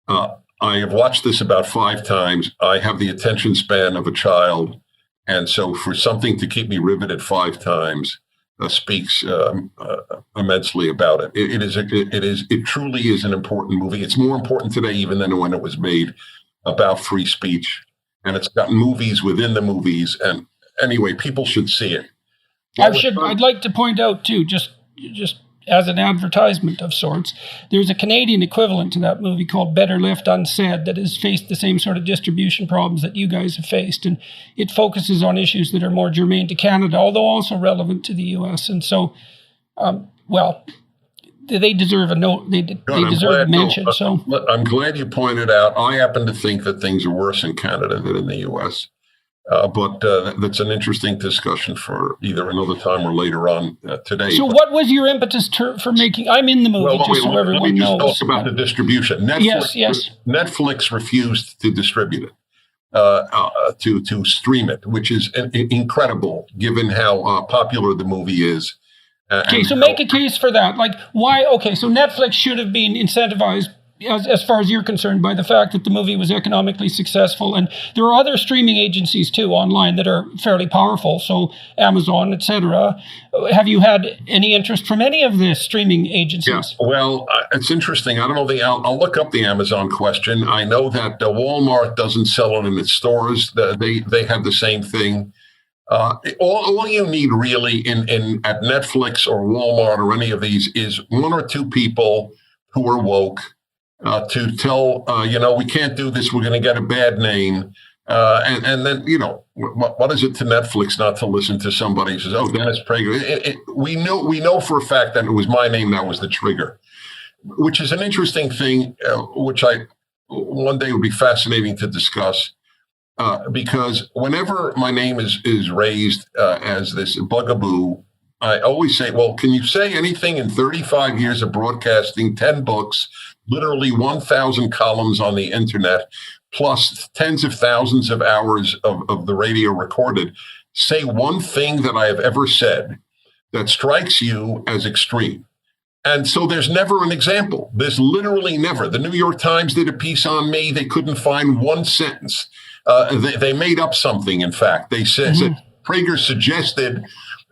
Speaker 2: I have watched this about 5 times. I have the attention span of a child. And so for something to keep me riveted 5 times speaks immensely about it. It truly is an important movie. It's more important today even than when it was made, about free speech. And it's got movies within the movies. And anyway, people should see it.
Speaker 1: I'd like to point out too, just as an advertisement of sorts, there's a Canadian equivalent to that movie called Better Left Unsaid that has faced the same sort of distribution problems that you guys have faced, and it focuses on issues that are more germane to Canada, although also relevant to the U.S. And so, they deserve a note. They deserve a mention. So
Speaker 2: I'm glad you pointed out. I happen to think that things are worse in Canada than in the U.S. But that's an interesting discussion for either another time or later on today.
Speaker 1: So what was your impetus for making, I'm in the movie, so everyone knows.
Speaker 2: Let me just talk about the distribution. Netflix refused to distribute it, to stream it, which is incredible given how popular the movie is.
Speaker 1: Okay, so make a case for that. Like, why? Okay, so Netflix should have been incentivized, as far as you're concerned, by the fact that the movie was economically successful. And there are other streaming agencies, too, online that are fairly powerful, so Amazon, etc. Have you had any interest from any of the streaming agencies?
Speaker 2: Yeah, well, it's interesting. I don't know. I'll look up the Amazon question. I know that Walmart doesn't sell it in its stores. They have the same thing. All you need really at Netflix or Walmart or any of these is 1 or 2 people who are woke, to tell, we can't do this. We're going to get a bad name. And then, what is it to Netflix not to listen to somebody who says, oh, Dennis Prager. We know for a fact that it was my name that was the trigger, which is an interesting thing, which one day would be fascinating to discuss, because whenever my name is raised as this bugaboo, I always say, well, can you say anything in 35 years of broadcasting, 10 books, literally 1,000 columns on the internet, plus tens of thousands of hours of the radio recorded? Say one thing that I have ever said that strikes you as extreme. And so there's never an example. There's literally never. The New York Times did a piece on me. They couldn't find one sentence. They made up something, in fact. They said Prager suggested,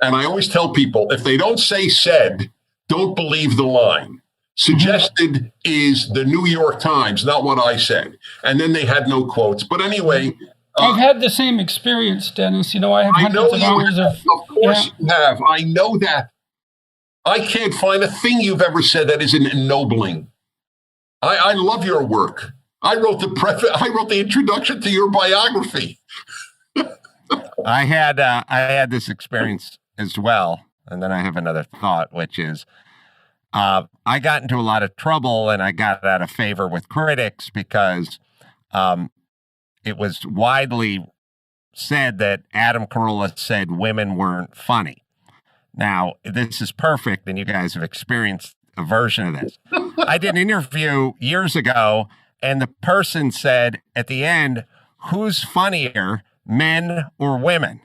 Speaker 2: and I always tell people, if they don't say said, don't believe the line. Suggested is the New York Times, not what I said. And then they had no quotes. But anyway.
Speaker 1: I've had the same experience, Dennis. I have hundreds of hours of.
Speaker 2: Of course you have. I know that. I can't find a thing you've ever said that isn't ennobling. I love your work. I wrote the introduction to your biography.
Speaker 3: I had this experience as well. And then I have another thought, which is I got into a lot of trouble and I got out of favor with critics because it was widely said that Adam Carolla said women weren't funny. Now, this is perfect, and you guys have experienced a version of this. I did an interview years ago, and the person said at the end, who's funnier, men or women?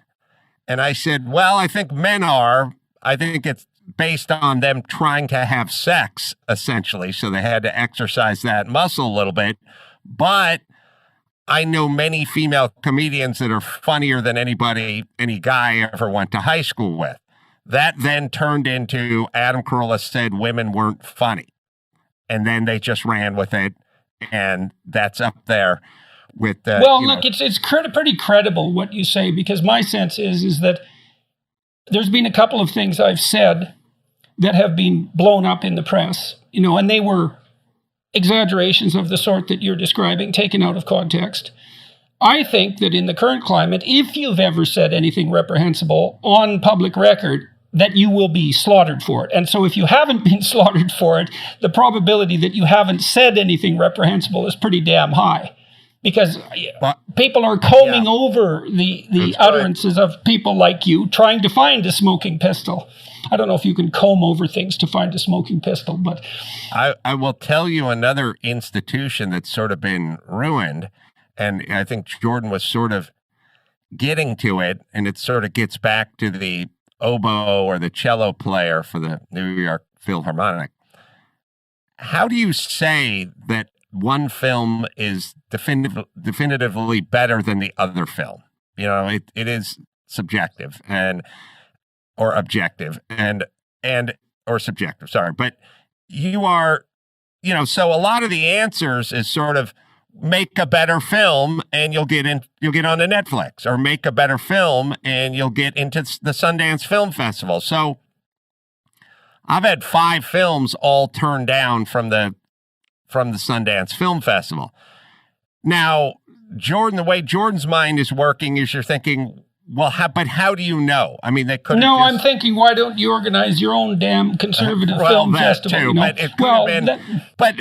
Speaker 3: And I said, well, I think men are. I think it's based on them trying to have sex, essentially. So they had to exercise that muscle a little bit. But I know many female comedians that are funnier than any guy I ever went to high school with. That then turned into Adam Carolla said women weren't funny. And then they just ran with it. And that's up there with the.
Speaker 1: Well, look, it's pretty credible what you say, because my sense is that there's been a couple of things I've said that have been blown up in the press, and they were exaggerations of the sort that you're describing, taken out of context. I think that in the current climate, if you've ever said anything reprehensible on public record, that you will be slaughtered for it. And so if you haven't been slaughtered for it, the probability that you haven't said anything reprehensible is pretty damn high. because
Speaker 3: But-
Speaker 1: people are combing
Speaker 3: Yeah.
Speaker 1: over the
Speaker 2: That's
Speaker 1: utterances of people like you trying to find a smoking pistol. I don't know if you can comb over things to find a smoking pistol, but
Speaker 3: I will tell you another institution that's sort of been ruined, and I think Jordan was sort of getting to it, and it sort of gets back to the oboe or the cello player for the New York Philharmonic. How do you say that one film is definitively better than the other film? You know, it is subjective or objective and or subjective, sorry. But you are, so a lot of the answers is sort of make a better film and you'll get onto Netflix, or make a better film and you'll get into the Sundance Film Festival. So I've had 5 films all turned down from the Sundance Film Festival. Now, Jordan, the way Jordan's mind is working is you're thinking, well, how do you know? I mean, they could.
Speaker 1: no, I'm thinking, why don't you organize your own damn conservative
Speaker 3: well,
Speaker 1: film
Speaker 3: that
Speaker 1: festival?
Speaker 3: too,
Speaker 1: You know?
Speaker 3: but it could have been. But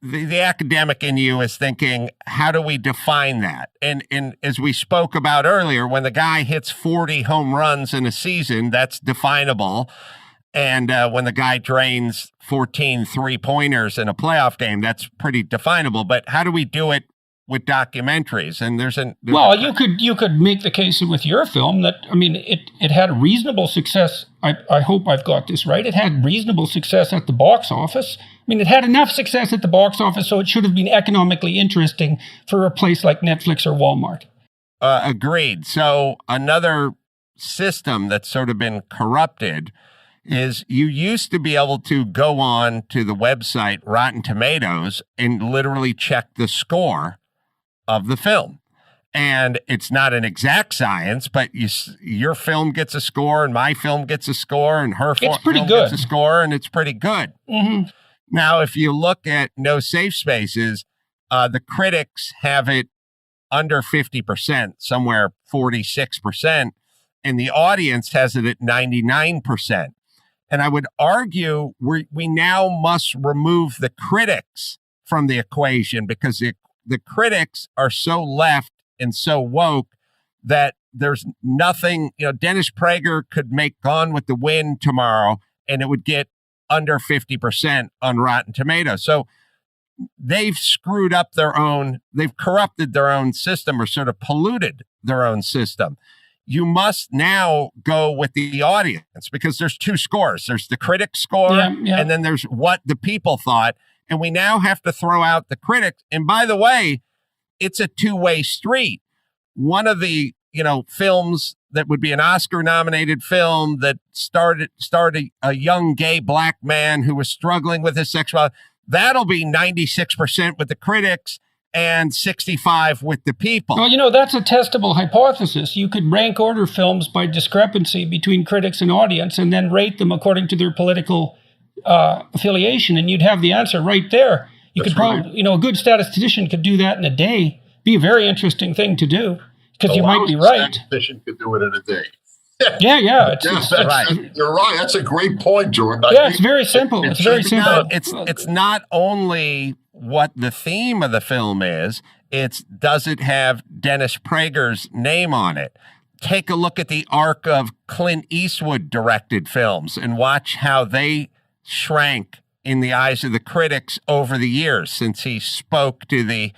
Speaker 3: the academic in you is thinking, how do we define that? And as we spoke about earlier, when the guy hits 40 home runs in a season, that's definable. And when the guy drains 14 three-pointers in a playoff game, that's pretty definable. But how do we do it with documentaries? And
Speaker 1: well, you could make the case with your film that, I mean, it had reasonable success. I hope I've got this right. It had reasonable success at the box office. I mean, it had enough success at the box office, so it should have been economically interesting for a place like Netflix or Walmart.
Speaker 3: Agreed. So another system that's sort of been corrupted is you used to be able to go on to the website Rotten Tomatoes and literally check the score of the film. And it's not an exact science, but your film gets a score and my film gets a score and her film gets a score, and it's pretty good.
Speaker 1: Mm-hmm.
Speaker 3: Now, if you look at No Safe Spaces, the critics have it under 50%, somewhere 46%, and the audience has it at 99%. And I would argue we now must remove the critics from the equation, because the critics are so left and so woke that there's nothing, Dennis Prager could make Gone with the Wind tomorrow and it would get under 50% on Rotten Tomatoes. So they've they've corrupted their own system, or sort of polluted their own system. You must now go with the audience, because there's 2 scores. There's the critic score, and then there's what the people thought. And we now have to throw out the critics. And by the way, it's a two-way street. One of the, films that would be an Oscar-nominated film that started a young gay black man who was struggling with his sexuality, that'll be 96% with the critics and 65% with the people.
Speaker 1: Well, that's a testable hypothesis. You could rank order films by discrepancy between critics and audience, and then rate them according to their political affiliation, and you'd have the answer right there. You could probably, a good statistician could do that in a day. Be a very interesting thing to do, because you might be right.
Speaker 2: Statistician could do it in a day.
Speaker 1: Yeah.
Speaker 2: You're right. That's a great point, Jordan.
Speaker 1: It's very simple. It's very simple.
Speaker 3: It's not only what the theme of the film is, does it have Dennis Prager's name on it? Take a look at the arc of Clint Eastwood directed films and watch how they shrank in the eyes of the critics over the years, since he famously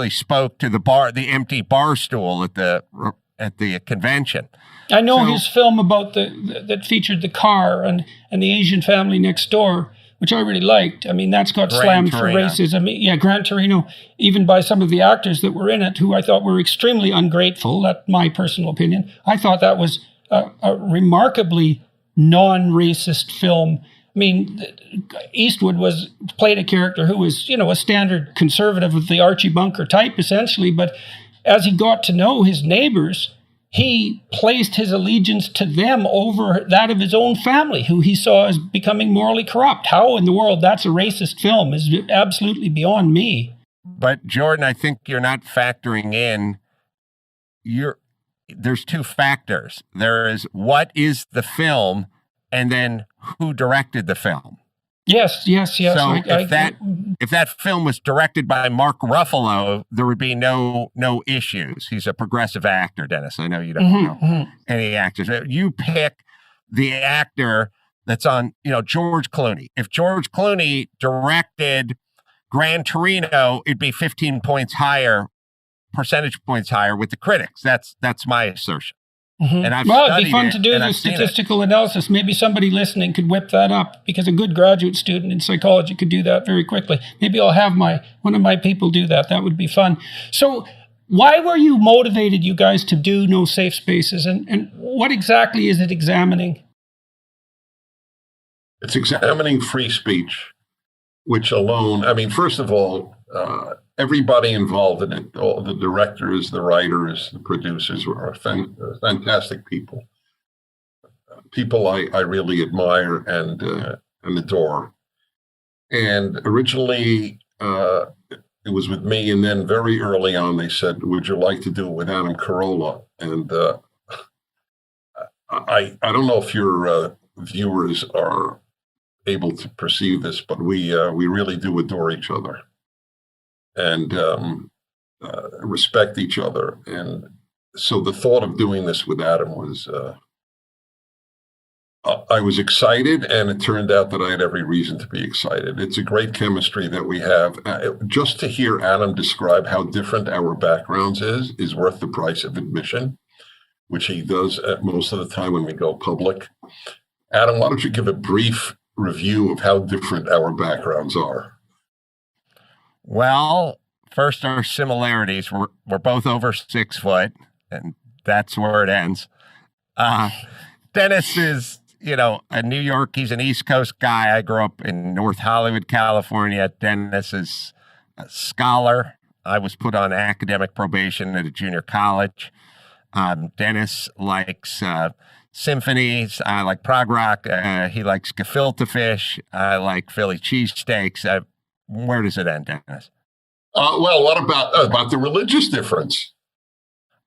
Speaker 3: spoke to the empty bar stool at the convention.
Speaker 1: I know his film about that featured the car and the Asian family next door, which I really liked. I mean, that's got slammed for racism. Yeah, Gran Torino, even by some of the actors that were in it, who I thought were extremely ungrateful. That's my personal opinion. I thought that was a remarkably non-racist film. I mean, Eastwood played a character who was, a standard conservative of the Archie Bunker type, essentially. But as he got to know his neighbors, he placed his allegiance to them over that of his own family, who he saw as becoming morally corrupt. How in the world that's a racist film is absolutely beyond me.
Speaker 3: But Jordan, I think you're not factoring in there's 2 factors. There is what is the film, and then who directed the film.
Speaker 1: Yes.
Speaker 3: So if that film was directed by Mark Ruffalo, there would be no issues. He's a progressive actor, Dennis. I know you don't know any actors. You pick the actor that's on, George Clooney. If George Clooney directed Gran Torino, it'd be 15 points higher, percentage points higher with the critics. That's my assertion. And I've
Speaker 1: it'd be fun to do the statistical analysis. Maybe somebody listening could whip that up, because a good graduate student in psychology could do that very quickly. Maybe I'll have one of my people do that. That would be fun. So why were you motivated, you guys, to do No Safe Spaces? And what exactly is it examining?
Speaker 2: It's examining free speech, which alone, first of all, everybody involved in it, all the directors, the writers, the producers, are fantastic people. People I really admire and adore. And originally, it was with me, and then very early on, they said, "Would you like to do it with Adam Carolla?" And I don't know if your viewers are able to perceive this, but we really do adore each other and respect each other. And so the thought of doing this with Adam was, I was excited, and it turned out that I had every reason to be excited. It's a great chemistry that we have. Just to hear Adam describe how different our backgrounds is worth the price of admission, which he does most of the time when we go public. Adam, why don't you give a brief review of how different our backgrounds are?
Speaker 3: Well, first, our similarities. We're both over 6 foot, and that's where it ends. Dennis is, a New York. He's an East Coast guy. I grew up in North Hollywood, California. Dennis is a scholar. I was put on academic probation at a junior college. Dennis likes symphonies. I like prog rock. He likes gefilte fish. I like Philly cheesesteaks. Where does it end, Dennis?
Speaker 2: Well, what about the religious difference?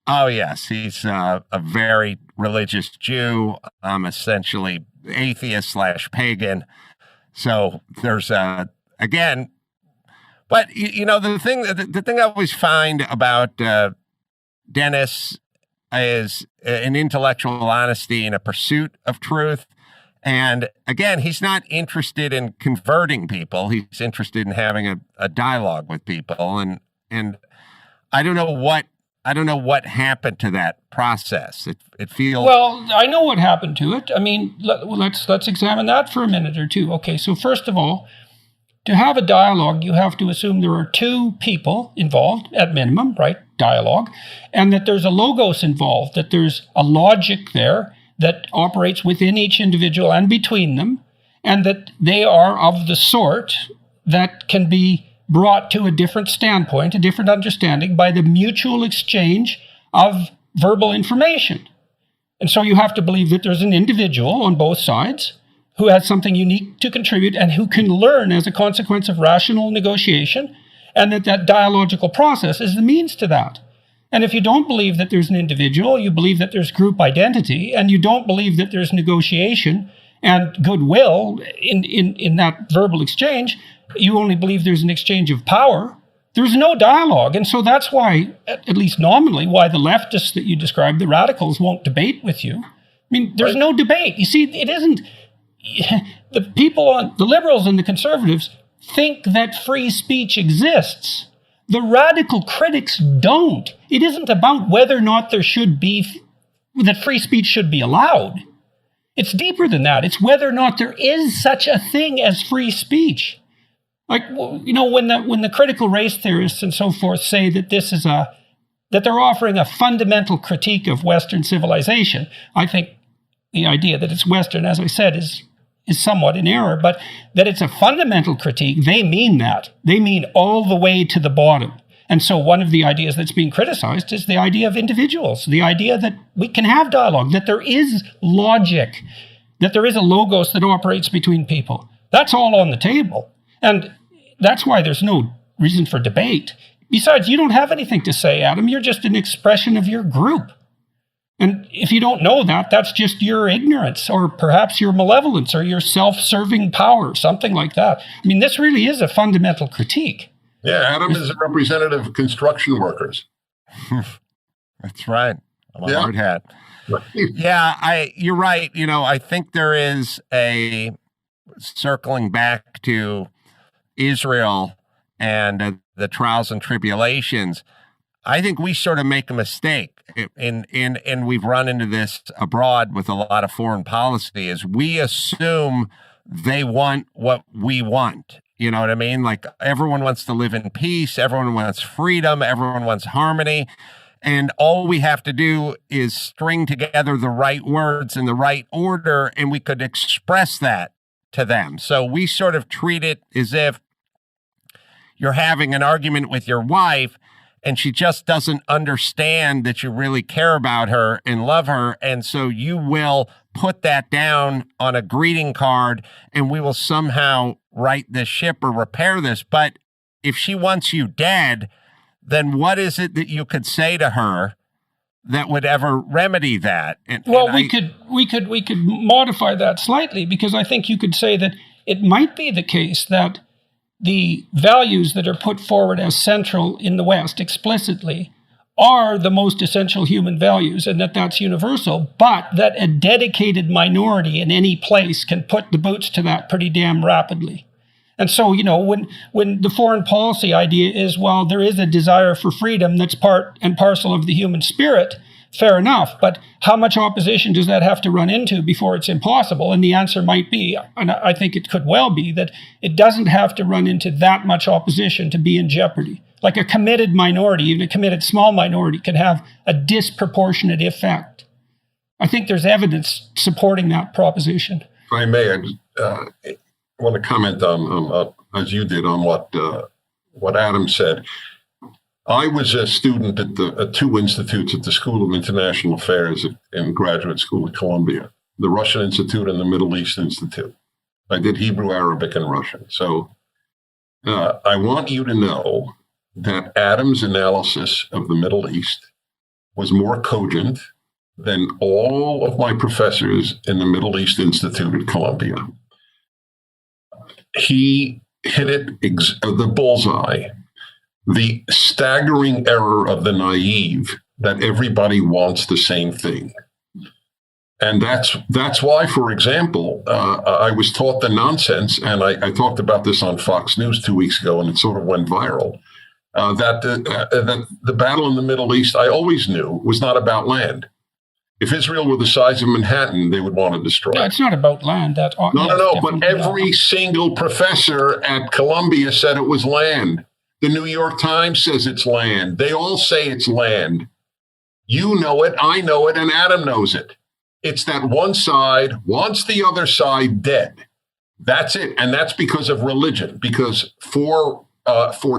Speaker 3: Oh, yes. He's a very religious Jew. I'm essentially atheist / pagan. So there's, again, but, the thing I always find about Dennis is an intellectual honesty and a pursuit of truth. And again, he's not interested in converting people. He's interested in having a dialogue with people. And I don't know what happened to that process. It feels...
Speaker 1: Well, I know what happened to it. Let's examine that for a minute or two. Okay, so first of all, to have a dialogue, you have to assume there are 2 people involved at minimum, right? Dialogue, and that there's a logos involved, that there's a logic there that operates within each individual and between them, and that they are of the sort that can be brought to a different standpoint, a different understanding by the mutual exchange of verbal information. And so you have to believe that there's an individual on both sides who has something unique to contribute and who can learn as a consequence of rational negotiation, and that dialogical process is the means to that. And if you don't believe that there's an individual, you believe that there's group identity, and you don't believe that there's negotiation and goodwill in that verbal exchange, you only believe there's an exchange of power, there's no dialogue. And so that's why, at least nominally, why the leftists that you described, the radicals, won't debate with you. There's no debate. You see, it isn't... The liberals and the conservatives think that free speech exists. The radical critics don't. It isn't about whether or not that free speech should be allowed. It's deeper than that. It's whether or not there is such a thing as free speech. Like, when the critical race theorists and so forth say that that they're offering a fundamental critique of Western civilization, I think the idea that it's Western, as I said, is somewhat in error, but that it's a fundamental critique, they mean that. They mean all the way to the bottom. And so one of the ideas that's being criticized is the idea of individuals, the idea that we can have dialogue, that there is logic, that there is a logos that operates between people. That's all on the table. And that's why there's no reason for debate. Besides, you don't have anything to say, Adam. You're just an expression of your group. And if you don't know that, that's just your ignorance, or perhaps your malevolence, or your self-serving power, something like that. I mean, this really is a fundamental critique.
Speaker 2: Yeah, Adam is a representative of construction workers.
Speaker 3: That's right. I'm a
Speaker 2: Yeah.
Speaker 3: hard hat. Yeah, you're right. I think there is a circling back to Israel and the trials and tribulations. I think we sort of make a mistake, and we've run into this abroad with a lot of foreign policy, is we assume they want what we want. You know what I mean? Like, everyone wants to live in peace. Everyone wants freedom. Everyone wants harmony. And all we have to do is string together the right words in the right order, and we could express that to them. So we sort of treat it as if you're having an argument with your wife, and she just doesn't understand that you really care about her and love her. And so you will put that down on a greeting card, and we will somehow right this ship or repair this. But if she wants you dead, then what is it that you could say to her that would ever remedy that?
Speaker 1: We could modify that slightly, because I think you could say that it might be the case that the values that are put forward as central in the West explicitly are the most essential human values, and that's universal, but that a dedicated minority in any place can put the boots to that pretty damn rapidly. And so, when the foreign policy idea is, well, there is a desire for freedom that's part and parcel of the human spirit, fair enough, but how much opposition does that have to run into before it's impossible? And the answer might be, and I think it could well be, that it doesn't have to run into that much opposition to be in jeopardy. Like a committed minority, even a committed small minority, can have a disproportionate effect. I think there's evidence supporting that proposition.
Speaker 2: If I may, I want to comment on as you did, on what Adam said. I was a student at two institutes at the School of International Affairs in graduate school at Columbia, the Russian Institute and the Middle East Institute. I did Hebrew, Arabic, and Russian. So I want you to know that Adam's analysis of the Middle East was more cogent than all of my professors in the Middle East Institute at Columbia. He hit it the bullseye. The staggering error of the naive that everybody wants the same thing. And that's why, for example, I was taught the nonsense, and I talked about this on Fox News 2 weeks ago, and it sort of went viral, that the battle in the Middle East, I always knew, was not about land. If Israel were the size of Manhattan, they would want to destroy it.
Speaker 1: No, it's not about land.
Speaker 2: No, but every single professor at Columbia said it was land. The New York Times says it's land. They all say it's land. You know it, I know it, and Adam knows it. It's that one side wants the other side dead. That's it. And that's because of religion. Because for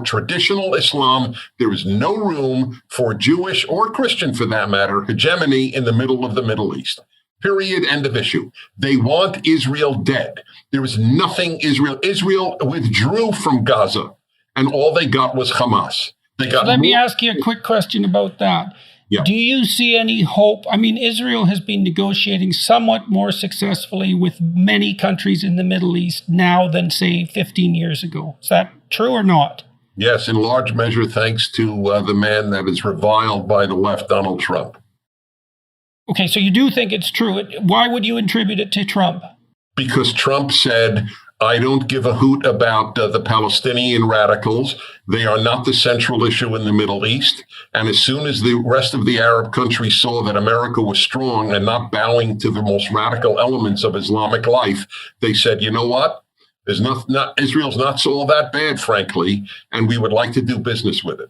Speaker 2: traditional Islam, there is no room for Jewish or Christian, for that matter, hegemony in the middle of the Middle East. Period. End of issue. They want Israel dead. There is nothing Israel. Israel withdrew from Gaza, and all they got was Hamas.
Speaker 1: Let me ask you a quick question about that.
Speaker 2: Yeah.
Speaker 1: Do you see any hope? I mean, Israel has been negotiating somewhat more successfully with many countries in the Middle East now than, say, 15 years ago. Is that true or not?
Speaker 2: Yes, in large measure, thanks to the man that is reviled by the left, Donald Trump.
Speaker 1: Okay, so you do think it's true. Why would you attribute it to Trump?
Speaker 2: Because Trump said, I don't give a hoot about the Palestinian radicals. They are not the central issue in the Middle East. And as soon as the rest of the Arab countries saw that America was strong and not bowing to the most radical elements of Islamic life, they said, you know what? Israel's not all that bad, frankly, and we would like to do business with it.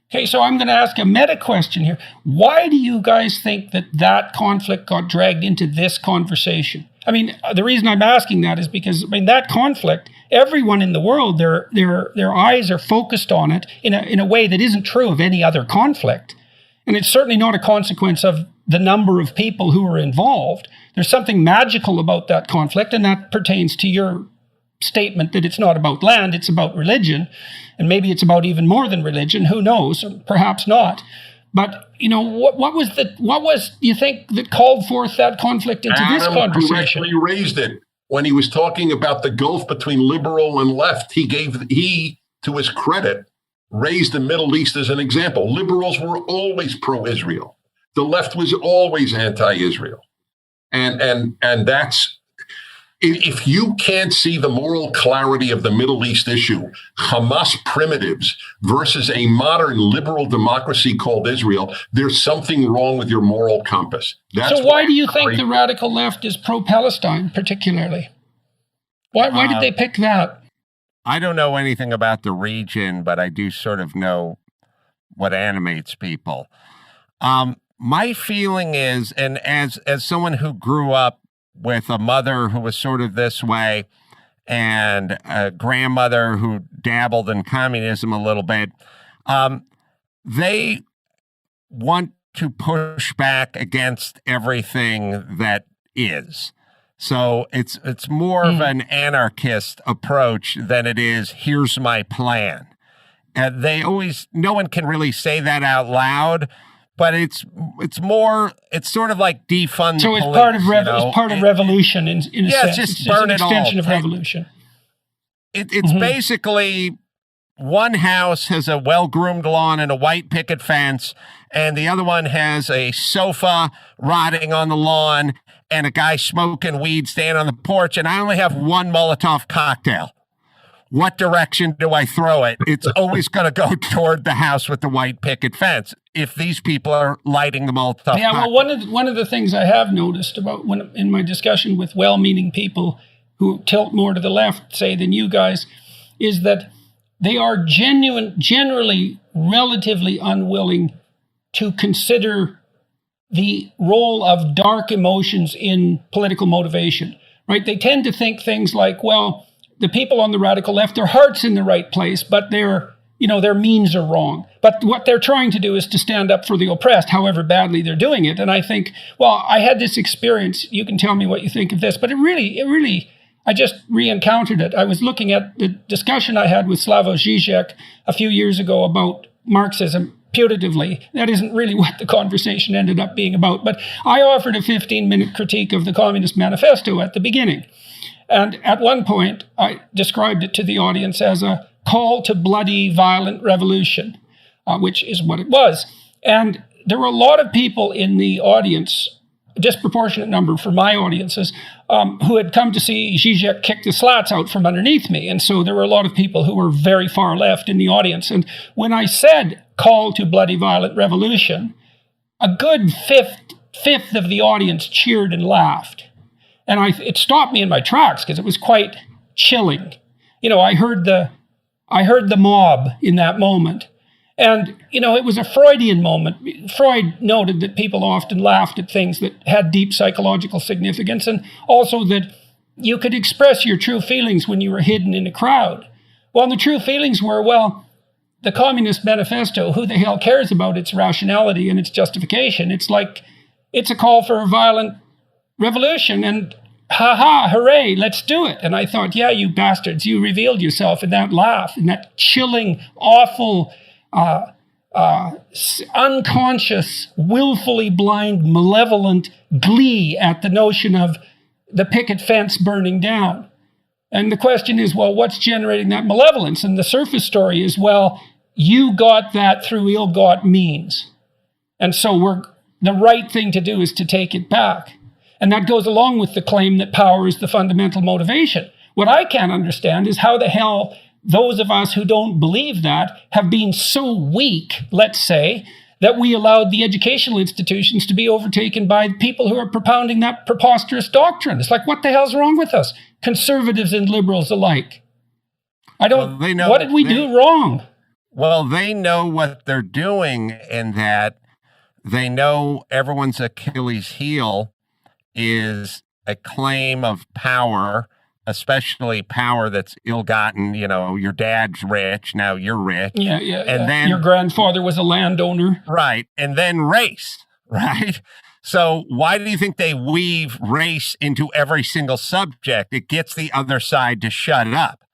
Speaker 1: Okay, so I'm going to ask a meta question here. Why do you guys think that conflict got dragged into this conversation? I mean, the reason I'm asking that is because, that conflict, everyone in the world, their eyes are focused on it in a way that isn't true of any other conflict. And it's certainly not a consequence of the number of people who are involved. There's something magical about that conflict, and that pertains to your statement that it's not about land, it's about religion. And maybe it's about even more than religion, who knows, or perhaps not. But what was you think that called forth that conflict into this conversation?
Speaker 2: Correctly raised it when he was talking about the gulf between liberal and left. He, to his credit, raised the Middle East as an example. Liberals were always pro-Israel. The left was always anti-Israel. And that's, if you can't see the moral clarity of the Middle East issue, Hamas primitives versus a modern liberal democracy called Israel, there's something wrong with your moral compass.
Speaker 1: So why do you think the radical left is pro-Palestine particularly? Why did they pick that?
Speaker 3: I don't know anything about the region, but I do sort of know what animates people. My feeling is, and as someone who grew up with a mother who was sort of this way and a grandmother who dabbled in communism a little bit, they want to push back against everything that is. So it's more of an anarchist approach than it is, here's my plan. And no one can really say that out loud, but it's sort of like defund the police.
Speaker 1: So it's part of revolution in a sense.
Speaker 3: Just burn it all.
Speaker 1: It's an extension of revolution.
Speaker 3: It's basically one house has a well-groomed lawn and a white picket fence, and the other one has a sofa rotting on the lawn and a guy smoking weed standing on the porch, and I only have one Molotov cocktail. What direction do I throw it? It's always going to go toward the house with the white picket fence if these people are lighting the Molotov cocktail.
Speaker 1: Well, one of the things I have noticed in my discussion with well-meaning people who tilt more to the left, say, than you guys, is that they are generally relatively unwilling to consider the role of dark emotions in political motivation, right? They tend to think things like, well, the people on the radical left, their heart's in the right place, but their means are wrong. But what they're trying to do is to stand up for the oppressed, however badly they're doing it. And I think, well, I had this experience. You can tell me what you think of this, but it really, I just re-encountered it. I was looking at the discussion I had with Slavoj Žižek a few years ago about Marxism. Putatively, that isn't really what the conversation ended up being about. But I offered a 15-minute critique of the Communist Manifesto at the beginning. And at one point, I described it to the audience as a call to bloody, violent revolution, which is what it was. And there were a lot of people in the audience, a disproportionate number for my audiences, who had come to see Zizek kick the slats out from underneath me. And so there were a lot of people who were very far left in the audience. And when I said call to bloody, violent revolution, a good fifth of the audience cheered and laughed. And it stopped me in my tracks because it was quite chilling. I heard the mob in that moment. And, it was a Freudian moment. Freud noted that people often laughed at things that had deep psychological significance, and also that you could express your true feelings when you were hidden in a crowd. Well, the true feelings were, the Communist Manifesto, who the hell cares about its rationality and its justification? It's like, it's a call for a violent revolution, and hooray, let's do it. And I thought, yeah, you bastards, you revealed yourself in that laugh, in that chilling, awful, unconscious, willfully blind, malevolent glee at the notion of the picket fence burning down. And the question is, what's generating that malevolence? And the surface story is, you got that through ill-got means. And so the right thing to do is to take it back. And that goes along with the claim that power is the fundamental motivation. What I can't understand is how the hell those of us who don't believe that have been so weak, let's say, that we allowed the educational institutions to be overtaken by people who are propounding that preposterous doctrine. It's like, what the hell's wrong with us? Conservatives and liberals alike. What did we do wrong?
Speaker 3: Well, they know what they're doing in that they know everyone's Achilles heel is a claim of power, especially power that's ill-gotten. Your dad's rich, now you're rich.
Speaker 1: Yeah.
Speaker 3: And then
Speaker 1: your grandfather was a landowner.
Speaker 3: Right. And then race, right? So why do you think they weave race into every single subject? It gets the other side to shut up.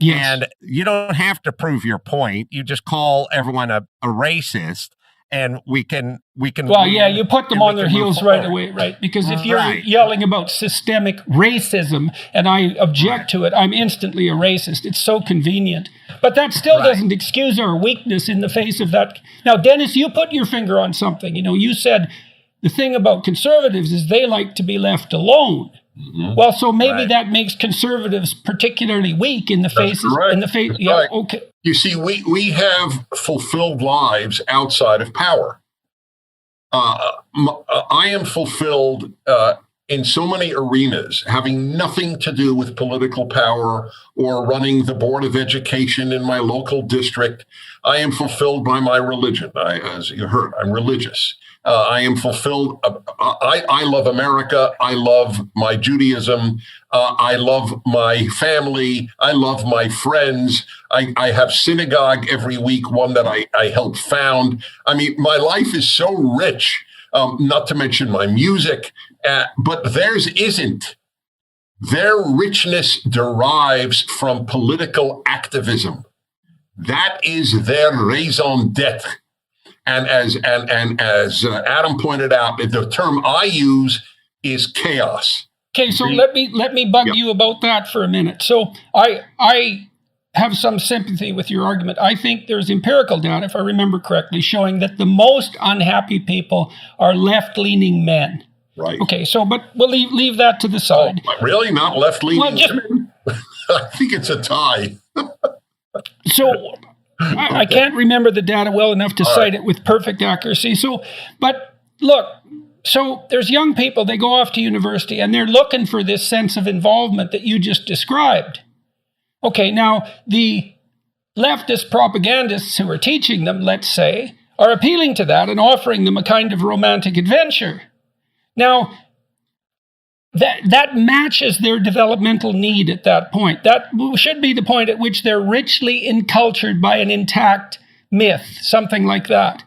Speaker 1: Yes.
Speaker 3: And you don't have to prove your point. You just call everyone a racist, and we can.
Speaker 1: Well, yeah, you put them on their heels right away, right? Because if you're
Speaker 3: Right.
Speaker 1: yelling about systemic racism and I object to it, I'm instantly a racist. It's so convenient. But that still doesn't excuse our weakness in the face of that. Now, Dennis, you put your finger on something. You said the thing about conservatives is they like to be left alone. Mm-hmm. Well, so maybe that makes conservatives particularly weak in the face. In the face,
Speaker 2: right.
Speaker 1: Okay.
Speaker 2: You see, we have fulfilled lives outside of power. I am fulfilled in so many arenas, having nothing to do with political power or running the Board of Education in my local district. I am fulfilled by my religion. As you heard, I'm religious. I am fulfilled. I love America. I love my Judaism. I love my family. I love my friends. I have synagogue every week, one that I helped found. I mean, my life is so rich, not to mention my music, but theirs isn't. Their richness derives from political activism. That is their raison d'etre. And as Adam pointed out, the term I use is chaos.
Speaker 1: Okay, so let me bug you about that for a minute. So I have some sympathy with your argument. I think there's empirical data, if I remember correctly, showing that the most unhappy people are left-leaning men.
Speaker 2: Right.
Speaker 1: Okay, so but we'll leave that to the side.
Speaker 2: Oh, really? Not left-leaning women? I think it's a tie.
Speaker 1: So I can't remember the data well enough to cite it with perfect accuracy. So, but look, so there's young people, they go off to university and they're looking for this sense of involvement that you just described. Okay, now the leftist propagandists who are teaching them, let's say, are appealing to that and offering them a kind of romantic adventure. Now, that matches their developmental need at that point. That should be the point at which they're richly encultured by an intact myth, something like that.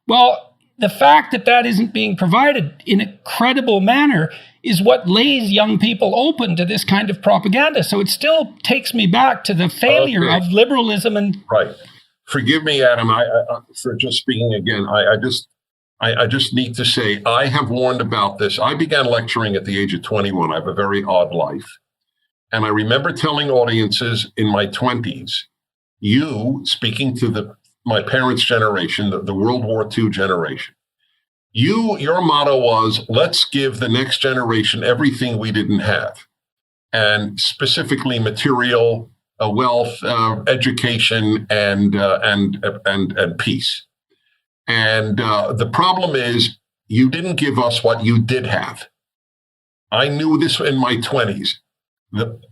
Speaker 1: Well, the fact that that isn't being provided in a credible manner is what lays young people open to this kind of propaganda. So it still takes me back to the failure of liberalism and...
Speaker 2: Right. Forgive me, Adam, for just speaking again. I just need to say, I have warned about this. I began lecturing at the age of 21. I have a very odd life. And I remember telling audiences in my 20s, you, speaking to my parents' generation, the World War II generation, your motto was, let's give the next generation everything we didn't have. And specifically material, wealth, education, and peace. And the problem is you didn't give us what you did have. I knew this in my 20s.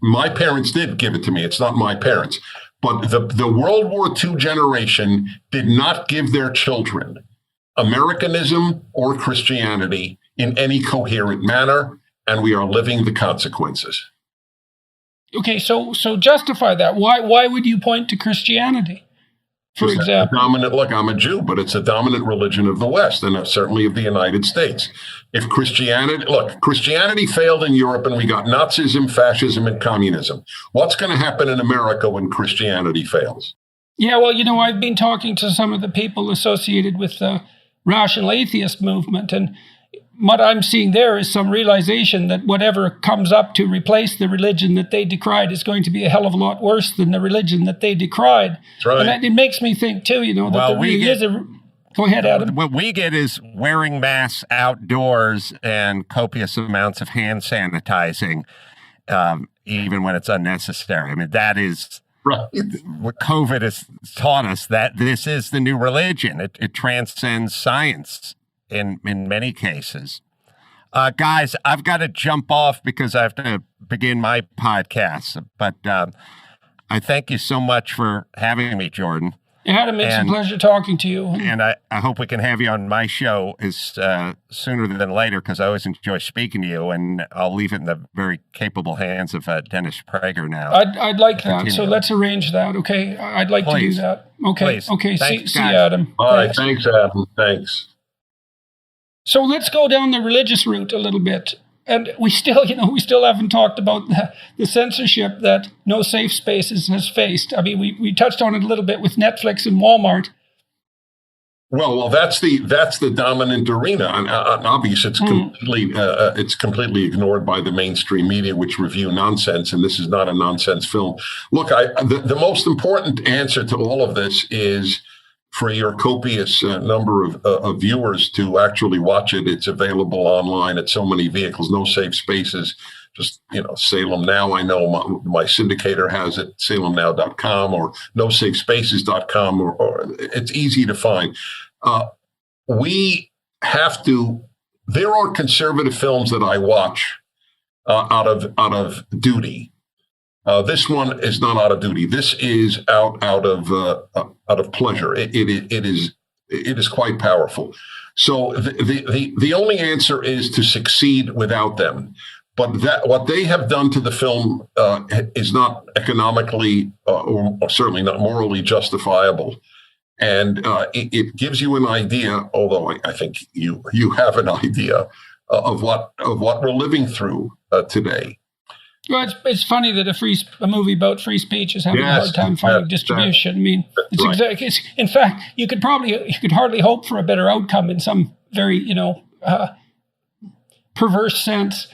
Speaker 2: My parents did give it to me. It's not my parents. But the World War II generation did not give their children Americanism or Christianity in any coherent manner, and we are living the consequences.
Speaker 1: Okay, so justify that. Why would you point to Christianity? For example,
Speaker 2: look, I'm a Jew, but it's a dominant religion of the West and certainly of the United States. If Christianity failed in Europe and we got Nazism, fascism, and communism. What's going to happen in America when Christianity fails?
Speaker 1: Yeah, well, I've been talking to some of the people associated with the rational atheist movement, and what I'm seeing there is some realization that whatever comes up to replace the religion that they decried is going to be a hell of a lot worse than the religion that they decried.
Speaker 2: That's right.
Speaker 1: And it makes me think, too, that there really is a... Go ahead, Adam.
Speaker 3: What we get is wearing masks outdoors and copious amounts of hand sanitizing, even when it's unnecessary. I mean, that is...
Speaker 2: Right.
Speaker 3: What COVID has taught us, that this is the new religion. It transcends science in many cases. Guys, I've got to jump off because I have to begin my podcast. But I thank you so much for having me, Jordan.
Speaker 1: Adam, it's a pleasure talking to you.
Speaker 3: And I hope we can have you on my show sooner than later, because I always enjoy speaking to you, and I'll leave it in the very capable hands of Dennis Prager now.
Speaker 1: I'd like that. So let's arrange that, okay? I'd like to do that. Okay.
Speaker 3: Please.
Speaker 1: Okay.
Speaker 3: Thanks,
Speaker 1: see you, Adam.
Speaker 2: All right. Thanks, Adam. Thanks.
Speaker 1: So let's go down the religious route a little bit. And we still haven't talked about the censorship that No Safe Spaces has faced. I mean, we touched on it a little bit with Netflix and Walmart.
Speaker 2: Well, that's the dominant arena, and obviously it's completely ignored by the mainstream media, which review nonsense, and this is not a nonsense film. Look, the most important answer to all of this is for your copious number of viewers to actually watch it. It's available online at so many vehicles, no safe spaces. Just, Salem Now, I know my syndicator has it, salemnow.com or nosafespaces.com, or it's easy to find. There are conservative films that I watch out of duty. This one is not out of duty. This is out of pleasure. It is quite powerful. So the only answer is to succeed without them. But what they have done to the film is not economically or certainly not morally justifiable. And it gives you an idea, although I think you have an idea of what we're living through today.
Speaker 1: Well, it's funny that a movie about free speech is having a hard time finding distribution. I mean, it's
Speaker 2: right.
Speaker 1: exactly. In fact, you could hardly hope for a better outcome in some very perverse sense.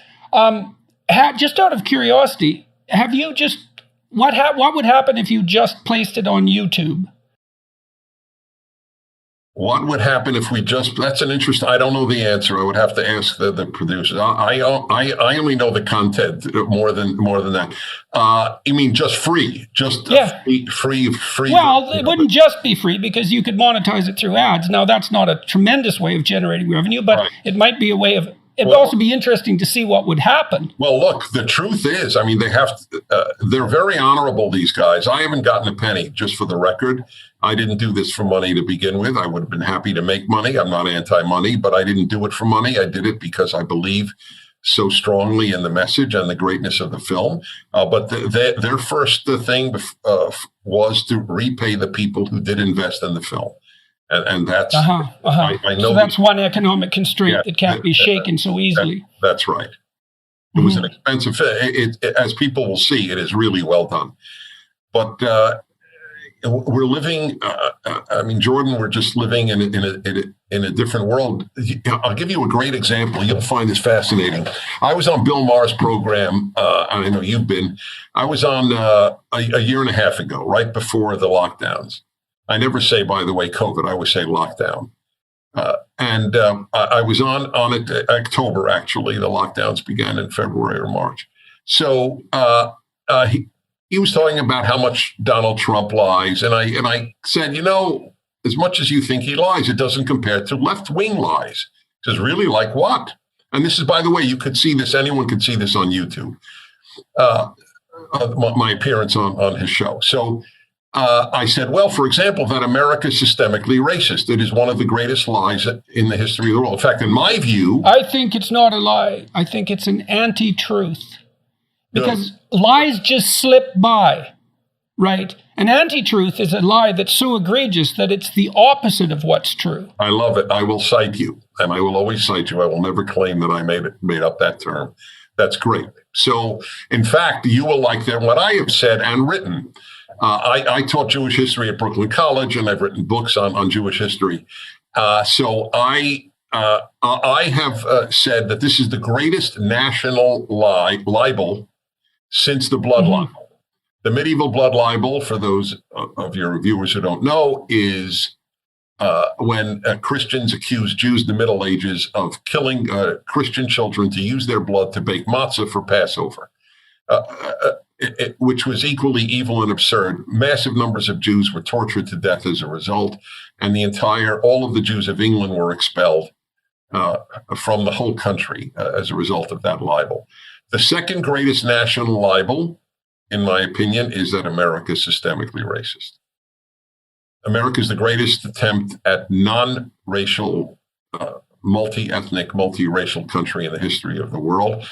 Speaker 1: Just out of curiosity, what would happen if you just placed it on YouTube?
Speaker 2: What would happen if that's an interest. I don't know the answer. I would have to ask the producers. I only know the content more than that. You mean just free? Free.
Speaker 1: Well, it wouldn't just be free because you could monetize it through ads. Now, that's not a tremendous way of generating revenue, but It might be a way of. It would also be interesting to see what would happen. Well,
Speaker 2: look, the truth is, I mean, they're very honorable, these guys. I haven't gotten a penny, just for the record. I didn't do this for money to begin with. I would have been happy to make money. I'm not anti-money, but I didn't do it for money. I did it because I believe so strongly in the message and the greatness of the film. But their first thing was to repay the people who did invest in the film. And that's I know
Speaker 1: so that's one economic constraint that can't be shaken so easily.
Speaker 2: That's right. It was an expensive film. As people will see, it is really well done. But we're living. Jordan, we're just living in a different world. I'll give you a great example. You'll find this fascinating. I was on Bill Maher's program. I know you've been. I was on a year and a half ago, right before the lockdowns. I never say, by the way, COVID. I always say lockdown. I was on it October, actually. The lockdowns began in February or March. So he was talking about how much Donald Trump lies. And I said, as much as you think he lies, it doesn't compare to left-wing lies. He says, really, like what? And this is, by the way, you could see this. Anyone could see this on YouTube. My appearance on his show. So I said, well, for example, that America is systemically racist. It is one of the greatest lies in the history of the world. In fact, in my view...
Speaker 1: I think it's not a lie. I think it's an anti-truth. Because lies just slip by, right? An anti-truth is a lie that's so egregious that it's the opposite of what's true.
Speaker 2: I love it. I will cite you, and I will always cite you. I will never claim that I made up that term. That's great. So, in fact, you will like that. What I have said and written... I taught Jewish history at Brooklyn College, and I've written books on Jewish history. So I have said that this is the greatest national libel since the blood libel. The medieval blood libel, for those of your viewers who don't know, is when Christians accused Jews in the Middle Ages of killing Christian children to use their blood to bake matzah for Passover. Which was equally evil and absurd. Massive numbers of Jews were tortured to death as a result, and all of the Jews of England were expelled from the whole country as a result of that libel. The second greatest national libel, in my opinion, is that America is systemically racist. America is the greatest attempt at non-racial, multi-ethnic, multi-racial country in the history of the world.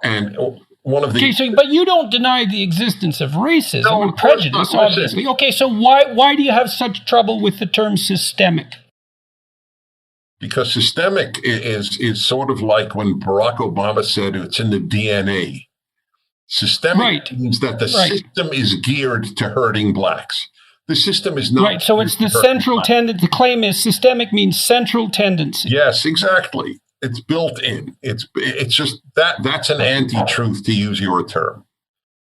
Speaker 2: And one of the
Speaker 1: but you don't deny the existence of racism and prejudice, obviously. Okay, so why do you have such trouble with the term systemic?
Speaker 2: Because systemic is sort of like when Barack Obama said it's in the DNA. Systemic means that the system is geared to hurting blacks. The system is not
Speaker 1: right. So it's the central tendency. The claim is systemic means central tendency.
Speaker 2: Yes, exactly. It's built in. It's just that's an anti-truth, to use your term.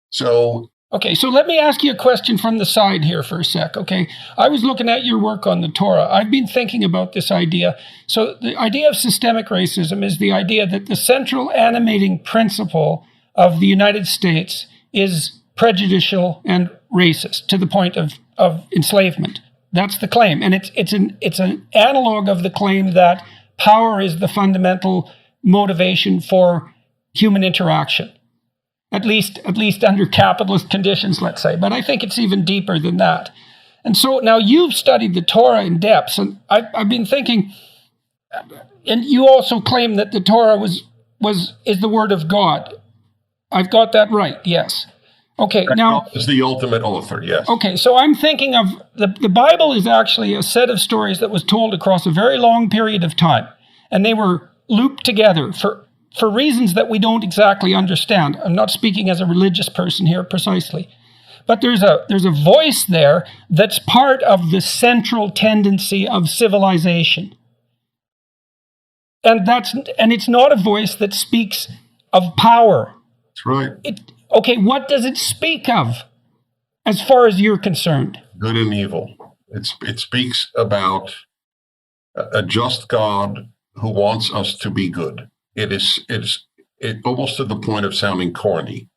Speaker 2: So
Speaker 1: okay, so let me ask you a question from the side here for a sec, okay? I was looking at your work on the Torah. I've been thinking about this idea. So the idea of systemic racism is the idea that the central animating principle of the United States is prejudicial and racist to the point of enslavement. That's the claim. And it's an analog of the claim that power is the fundamental motivation for human interaction. At least under capitalist conditions, let's say. But I think it's even deeper than that. And so now you've studied the Torah in depth, and I've been thinking, and you also claim that the Torah is the word of God. I've got that right, yes. Okay, now
Speaker 2: it's the ultimate author, yes.
Speaker 1: Okay, so I'm thinking of the Bible is actually a set of stories that was told across a very long period of time, and they were looped together for reasons that we don't exactly understand. I'm not speaking as a religious person here precisely. But there's a voice there that's part of the central tendency of civilization. And it's not a voice that speaks of power.
Speaker 2: That's right.
Speaker 1: Okay, what does it speak of as far as you're concerned?
Speaker 2: Good and evil. It speaks about a just God who wants us to be good. It's almost to the point of sounding corny.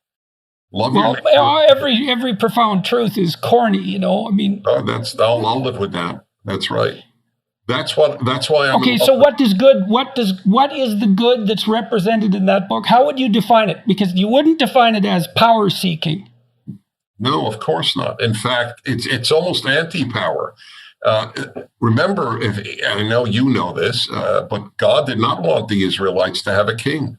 Speaker 1: Every profound truth is corny, you know. I mean,
Speaker 2: I'll live with that. That's right. That's why I'm
Speaker 1: okay. So what is the good that's represented in that book? How would you define it? Because you wouldn't define it as power seeking.
Speaker 2: No, of course not. In fact, it's almost anti-power. Remember, I know you know this, but God did not want the Israelites to have a king.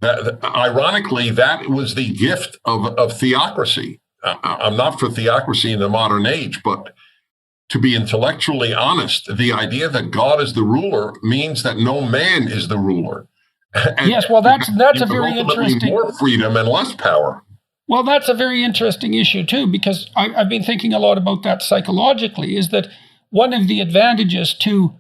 Speaker 2: Ironically, that was the gift of theocracy. I'm not for theocracy in the modern age, but to be intellectually honest, the idea that God is the ruler means that no man is the ruler. And
Speaker 1: yes, well, that's a very interesting.
Speaker 2: More freedom and less power.
Speaker 1: Well, that's a very interesting issue, too, because I've been thinking a lot about that psychologically, is that one of the advantages to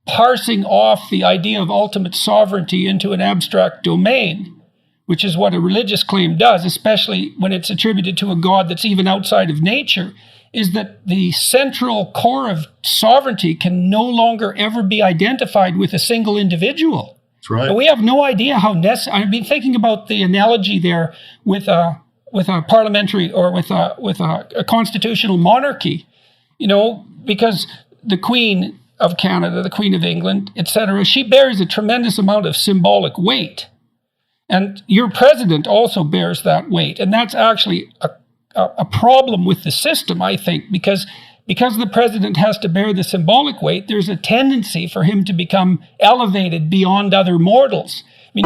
Speaker 1: parsing off the idea of ultimate sovereignty into an abstract domain, which is what a religious claim does, especially when it's attributed to a God that's even outside of nature, is that the central core of sovereignty can no longer ever be identified with a single individual.
Speaker 2: That's right.
Speaker 1: But we have no idea how necessary. I've been thinking about the analogy there with a parliamentary or with a constitutional monarchy, you know, because the Queen of Canada, the Queen of England, etc., she bears a tremendous amount of symbolic weight. And your president also bears that weight. And that's actually a problem with the system, I think, because the president has to bear the symbolic weight, there's a tendency for him to become elevated beyond other mortals. I mean,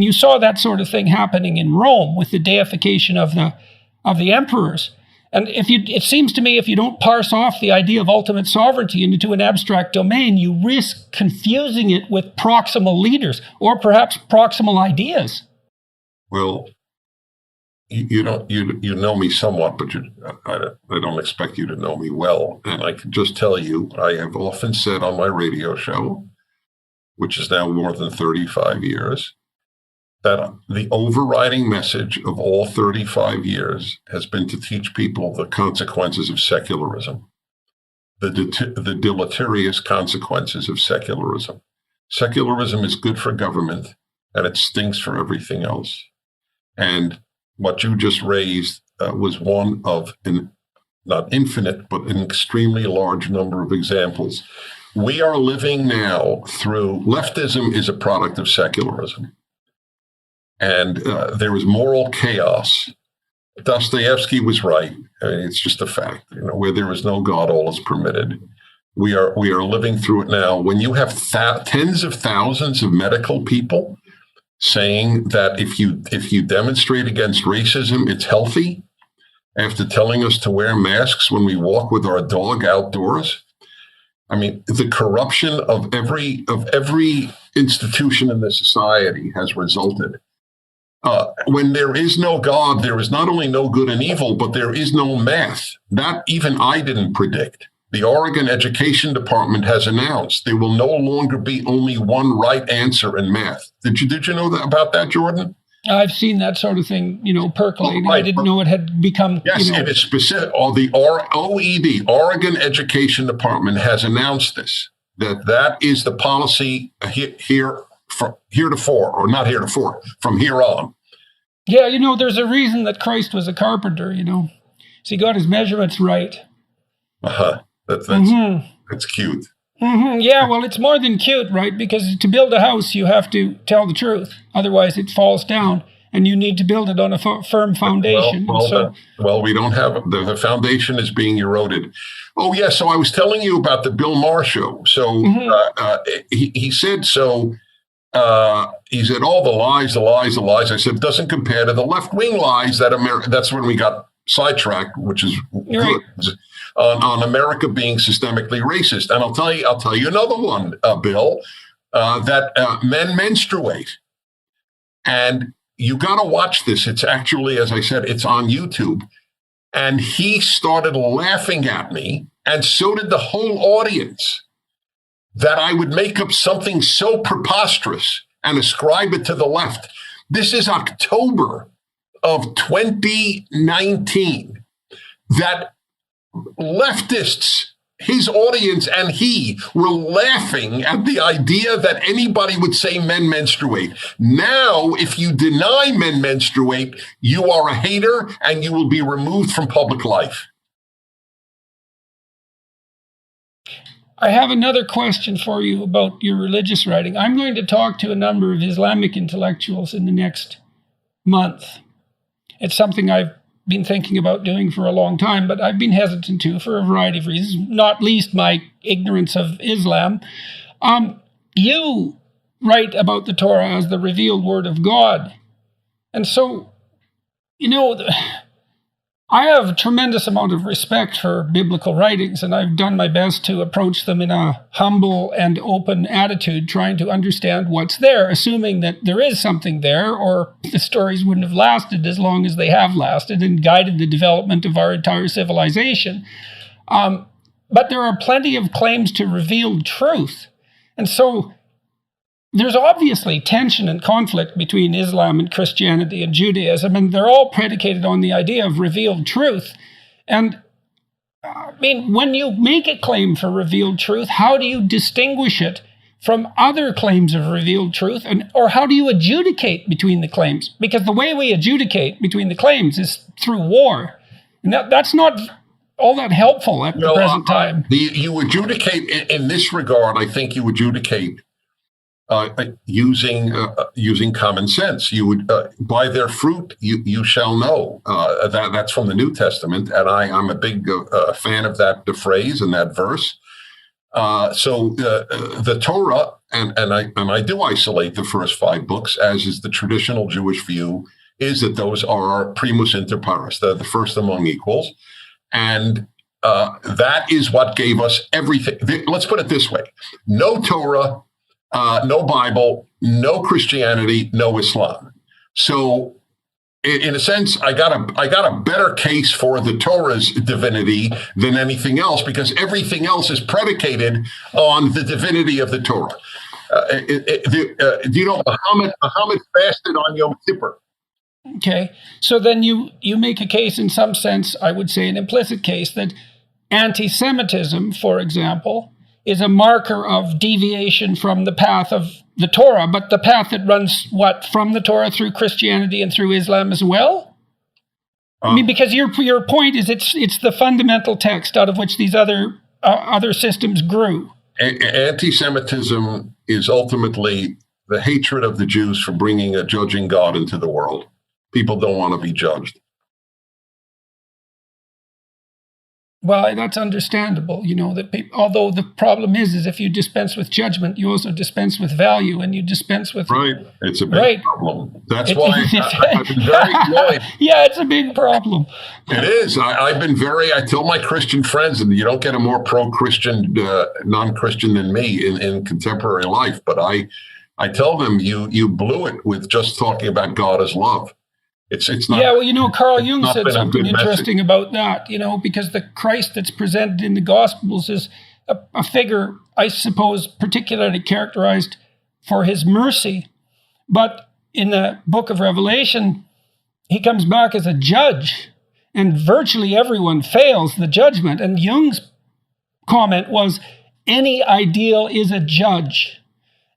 Speaker 1: you saw that sort of thing happening in Rome with the deification of the emperors. And it seems to me if you don't parse off the idea of ultimate sovereignty into an abstract domain, you risk confusing it with proximal leaders or perhaps proximal ideas.
Speaker 2: Well, you know me somewhat, but I don't expect you to know me well. And I can just tell you, I have often said on my radio show, which is now more than 35 years, that the overriding message of all 35 years has been to teach people the consequences of secularism, the deleterious consequences of secularism. Secularism is good for government, and it stinks for everything else. And what you just raised was one of not infinite, but an extremely large number of examples. We are living now through leftism is a product of secularism. And there is moral chaos. Dostoevsky was right. I mean, it's just a fact. Where there is no God, all is permitted. We are living through it now. When you have tens of thousands of medical people saying that if you demonstrate against racism, it's healthy, after telling us to wear masks when we walk with our dog outdoors. I mean, the corruption of every institution in this society has resulted. When there is no God, there is not only no good and evil, but there is no math. That even I didn't predict. The Oregon Education Department has announced there will no longer be only one right answer in math. Did you know about that, Jordan?
Speaker 1: I've seen that sort of thing, percolating.
Speaker 2: Right.
Speaker 1: I didn't know it had become.
Speaker 2: Yes, it is specific. The OED, Oregon Education Department, has announced this. That is the policy here from heretofore, or not heretofore, from here on.
Speaker 1: Yeah, there's a reason that Christ was a carpenter. So he got his measurements right.
Speaker 2: That's cute.
Speaker 1: Mm-hmm. Yeah, well, it's more than cute, right? Because to build a house, you have to tell the truth. Otherwise, it falls down, and you need to build it on a firm foundation.
Speaker 2: Well, we don't have the foundation is being eroded. Oh, yeah. So I was telling you about the Bill Maher show. So he said so. He said, all the lies. I said, it doesn't compare to the left-wing lies that that's when we got sidetracked, which is good. On America being systemically racist. And I'll tell you another one, Bill, that men menstruate. And you got to watch this. It's actually, as I said, it's on YouTube. And he started laughing at me, and so did the whole audience, that I would make up something so preposterous and ascribe it to the left. This is October of 2019, that leftists, his audience and he, were laughing at the idea that anybody would say men menstruate. Now, if you deny men menstruate, you are a hater and you will be removed from public life.
Speaker 1: I have another question for you about your religious writing. I'm going to talk to a number of Islamic intellectuals in the next month. It's something I've been thinking about doing for a long time, but I've been hesitant to for a variety of reasons, not least my ignorance of Islam. You write about the Torah as the revealed word of God. And so, I have a tremendous amount of respect for biblical writings, and I've done my best to approach them in a humble and open attitude, trying to understand what's there, assuming that there is something there, or the stories wouldn't have lasted as long as they have lasted and guided the development of our entire civilization. But there are plenty of claims to revealed truth. And so there's obviously tension and conflict between Islam and Christianity and Judaism, and they're all predicated on the idea of revealed truth. And when you make a claim for revealed truth, how do you distinguish it from other claims of revealed truth, or how do you adjudicate between the claims? Because the way we adjudicate between the claims is through war, and that's not all that helpful at the present time.
Speaker 2: You adjudicate in this regard. I think you adjudicate using common sense. You would by their fruit you shall know. That's from the New Testament, and I'm a big fan of that phrase and that verse. So the Torah, and I do isolate the first 5 books, as is the traditional Jewish view, is that those are primus inter pares, the first among equals, and that is what gave us everything. Let's put it this way: no Torah. No Bible, no Christianity, no Islam. So, in a sense, I got a better case for the Torah's divinity than anything else, because everything else is predicated on the divinity of the Torah. Do you know Muhammad fasted on Yom Kippur?
Speaker 1: Okay, so then you make a case, in some sense, I would say an implicit case, that anti-Semitism, for example, is a marker of deviation from the path of the Torah, but the path that runs, from the Torah through Christianity and through Islam as well? I mean, because your point is it's the fundamental text out of which these other systems grew.
Speaker 2: Anti-Semitism is ultimately the hatred of the Jews for bringing a judging God into the world. People don't want to be judged.
Speaker 1: Well, that's understandable, that although the problem is if you dispense with judgment, you also dispense with value, and you dispense with...
Speaker 2: Right. It's a big problem. That's why I've been very annoyed.
Speaker 1: Yeah, it's a big problem.
Speaker 2: It is. I tell my Christian friends, and you don't get a more pro-Christian, non-Christian than me in contemporary life, but I tell them you blew it with just talking about God as love. It's not. Yeah,
Speaker 1: well, Carl Jung said something interesting about that, because the Christ that's presented in the Gospels is a figure, I suppose, particularly characterized for his mercy. But in the book of Revelation, he comes back as a judge, and virtually everyone fails the judgment. And Jung's comment was, any ideal is a judge.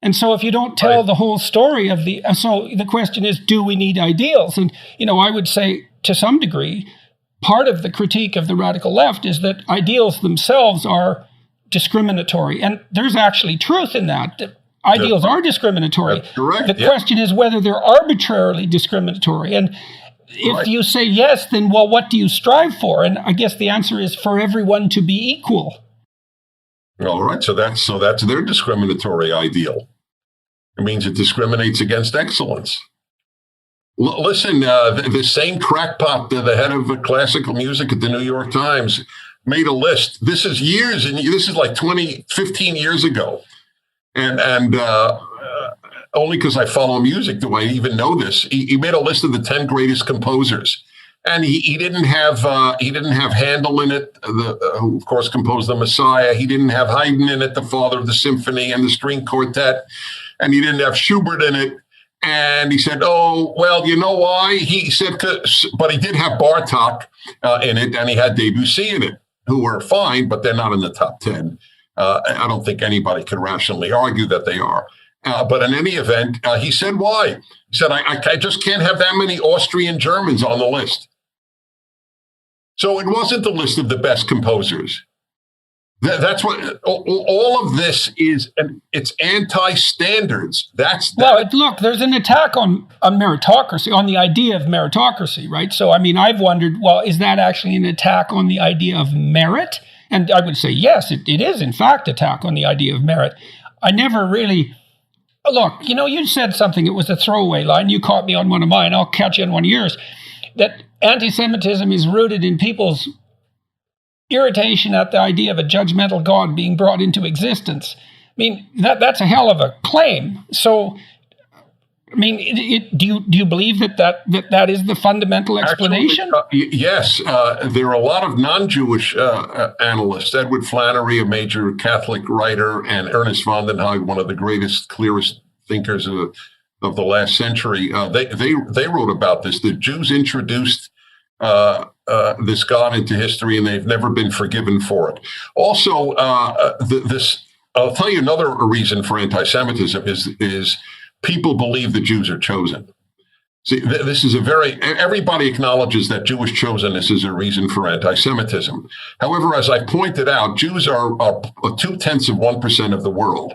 Speaker 1: And so if you don't tell the whole story of so the question is, do we need ideals? And, I would say to some degree, part of the critique of the radical left is that ideals themselves are discriminatory. And there's actually truth in that ideals are discriminatory.
Speaker 2: That's correct.
Speaker 1: The question is whether they're arbitrarily discriminatory. And if you say yes, then, what do you strive for? And I guess the answer is for everyone to be equal.
Speaker 2: All right. So that's their discriminatory ideal. It means it discriminates against excellence. Listen, the same crackpot, the head of classical music at the New York Times, made a list. This is this is like 15 years ago. And only because I follow music do I even know this. He made a list of the 10 greatest composers. And he didn't have Handel in it, who of course composed the Messiah. He didn't have Haydn in it, the father of the symphony and the string quartet, and he didn't have Schubert in it. And he said, "Oh, well, you know why?" He said, but he did have Bartok in it, and he had Debussy in it, who were fine, but they're not in the top 10. I don't think anybody could rationally argue that they are. But in any event, he said, "Why?" He said, "I just can't have that many Austrian Germans on the list." So it wasn't the list of the best composers. That's what all of this is. And it's anti-standards.
Speaker 1: Look, there's an attack on meritocracy, on the idea of meritocracy, right? So, I've wondered, is that actually an attack on the idea of merit? And I would say, yes, it is, in fact, attack on the idea of merit. I never really... Look, you said something, it was a throwaway line. You caught me on one of mine. I'll catch you on one of yours. That anti-Semitism is rooted in people's irritation at the idea of a judgmental God being brought into existence. That's a hell of a claim. So, do you believe that is the fundamental explanation?
Speaker 2: Actually, yes. There are a lot of non-Jewish analysts. Edward Flannery, a major Catholic writer, and Ernest von den Haag, one of the greatest, clearest thinkers of the last century. They wrote about this. The Jews introduced this God into history, and they've never been forgiven for it. Also, I'll tell you another reason for anti-Semitism is people believe the Jews are chosen. See, this is everybody acknowledges that Jewish chosenness is a reason for anti-Semitism. However, as I pointed out, Jews are 0.2% of the world.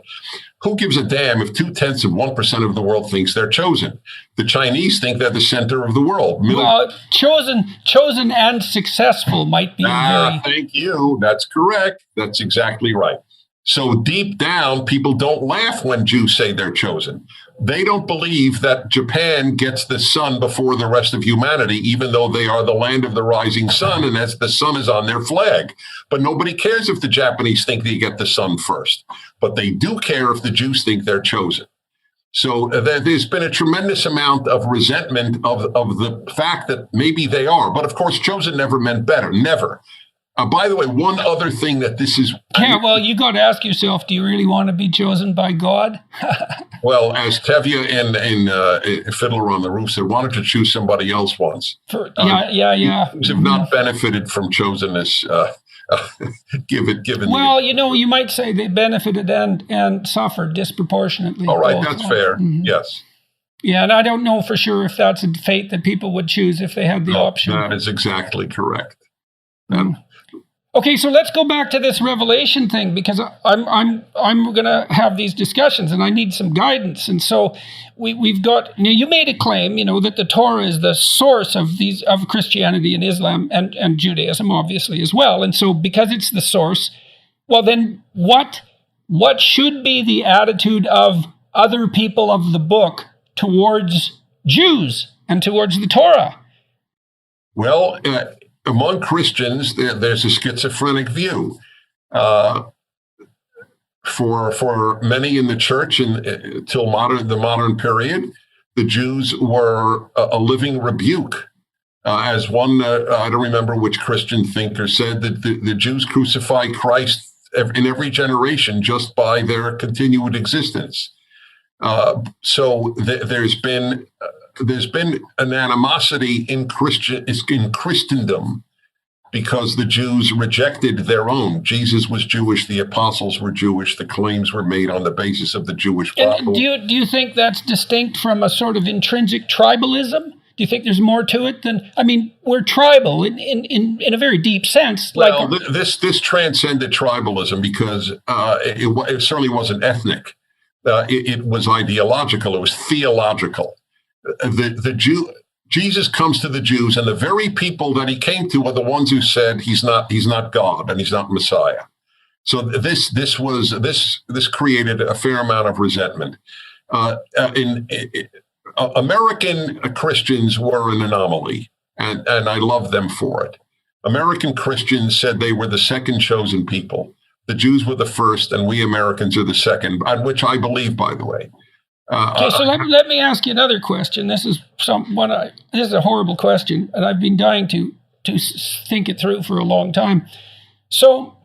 Speaker 2: Who gives a damn if 0.2% of the world thinks they're chosen? The Chinese think they're the center of the world.
Speaker 1: Chosen and successful might be very...
Speaker 2: Thank you. That's correct. That's exactly right. So deep down, people don't laugh when Jews say they're chosen. They don't believe that Japan gets the sun before the rest of humanity, even though they are the land of the rising sun, and as the sun is on their flag. But nobody cares if the Japanese think they get the sun first. But they do care if the Jews think they're chosen. So there's been a tremendous amount of resentment of the fact that maybe they are. But of course, chosen never meant better. Never. By the way, one other thing that this is...
Speaker 1: Yeah, well, you got to ask yourself, do you really want to be chosen by God?
Speaker 2: Well, as Tevye in Fiddler on the Roof said, why don't you choose somebody else once?
Speaker 1: Yeah.
Speaker 2: Jews have not benefited from chosenness, given
Speaker 1: well, you might say they benefited and suffered disproportionately.
Speaker 2: All right, that's fair.
Speaker 1: Mm-hmm.
Speaker 2: Yes.
Speaker 1: Yeah, and I don't know for sure if that's a fate that people would choose if they had the option.
Speaker 2: That is exactly correct.
Speaker 1: Okay, so let's go back to this revelation thing, because I'm going to have these discussions and I need some guidance. And so we've got, you made a claim, that the Torah is the source of Christianity and Islam and Judaism, obviously, as well. And so because it's the source, well, then what should be the attitude of other people of the book towards Jews and towards the Torah?
Speaker 2: Well, among Christians, there's a schizophrenic view. For many in the church until the modern period, the Jews were a living rebuke. As one, I don't remember which Christian thinker said, that the Jews crucify Christ in every generation just by their continued existence. So there's been an animosity in Christendom because the Jews rejected their own. Jesus was Jewish, the apostles were Jewish, the claims were made on the basis of the Jewish Bible.
Speaker 1: And do you think that's distinct from a sort of intrinsic tribalism? Do you think there's more to it than, we're tribal in a very deep sense.
Speaker 2: Well, this transcended tribalism because it certainly wasn't ethnic. It was ideological. It was theological. Jesus comes to the Jews, and the very people that he came to are the ones who said he's not God and he's not Messiah. So this created a fair amount of resentment. American Christians were an anomaly, and I love them for it. American Christians said they were the second chosen people. The Jews were the first, and we Americans are the second, on which I believe, by the way.
Speaker 1: Okay, so let me ask you another question. This is a horrible question, and I've been dying to think it through for a long time. So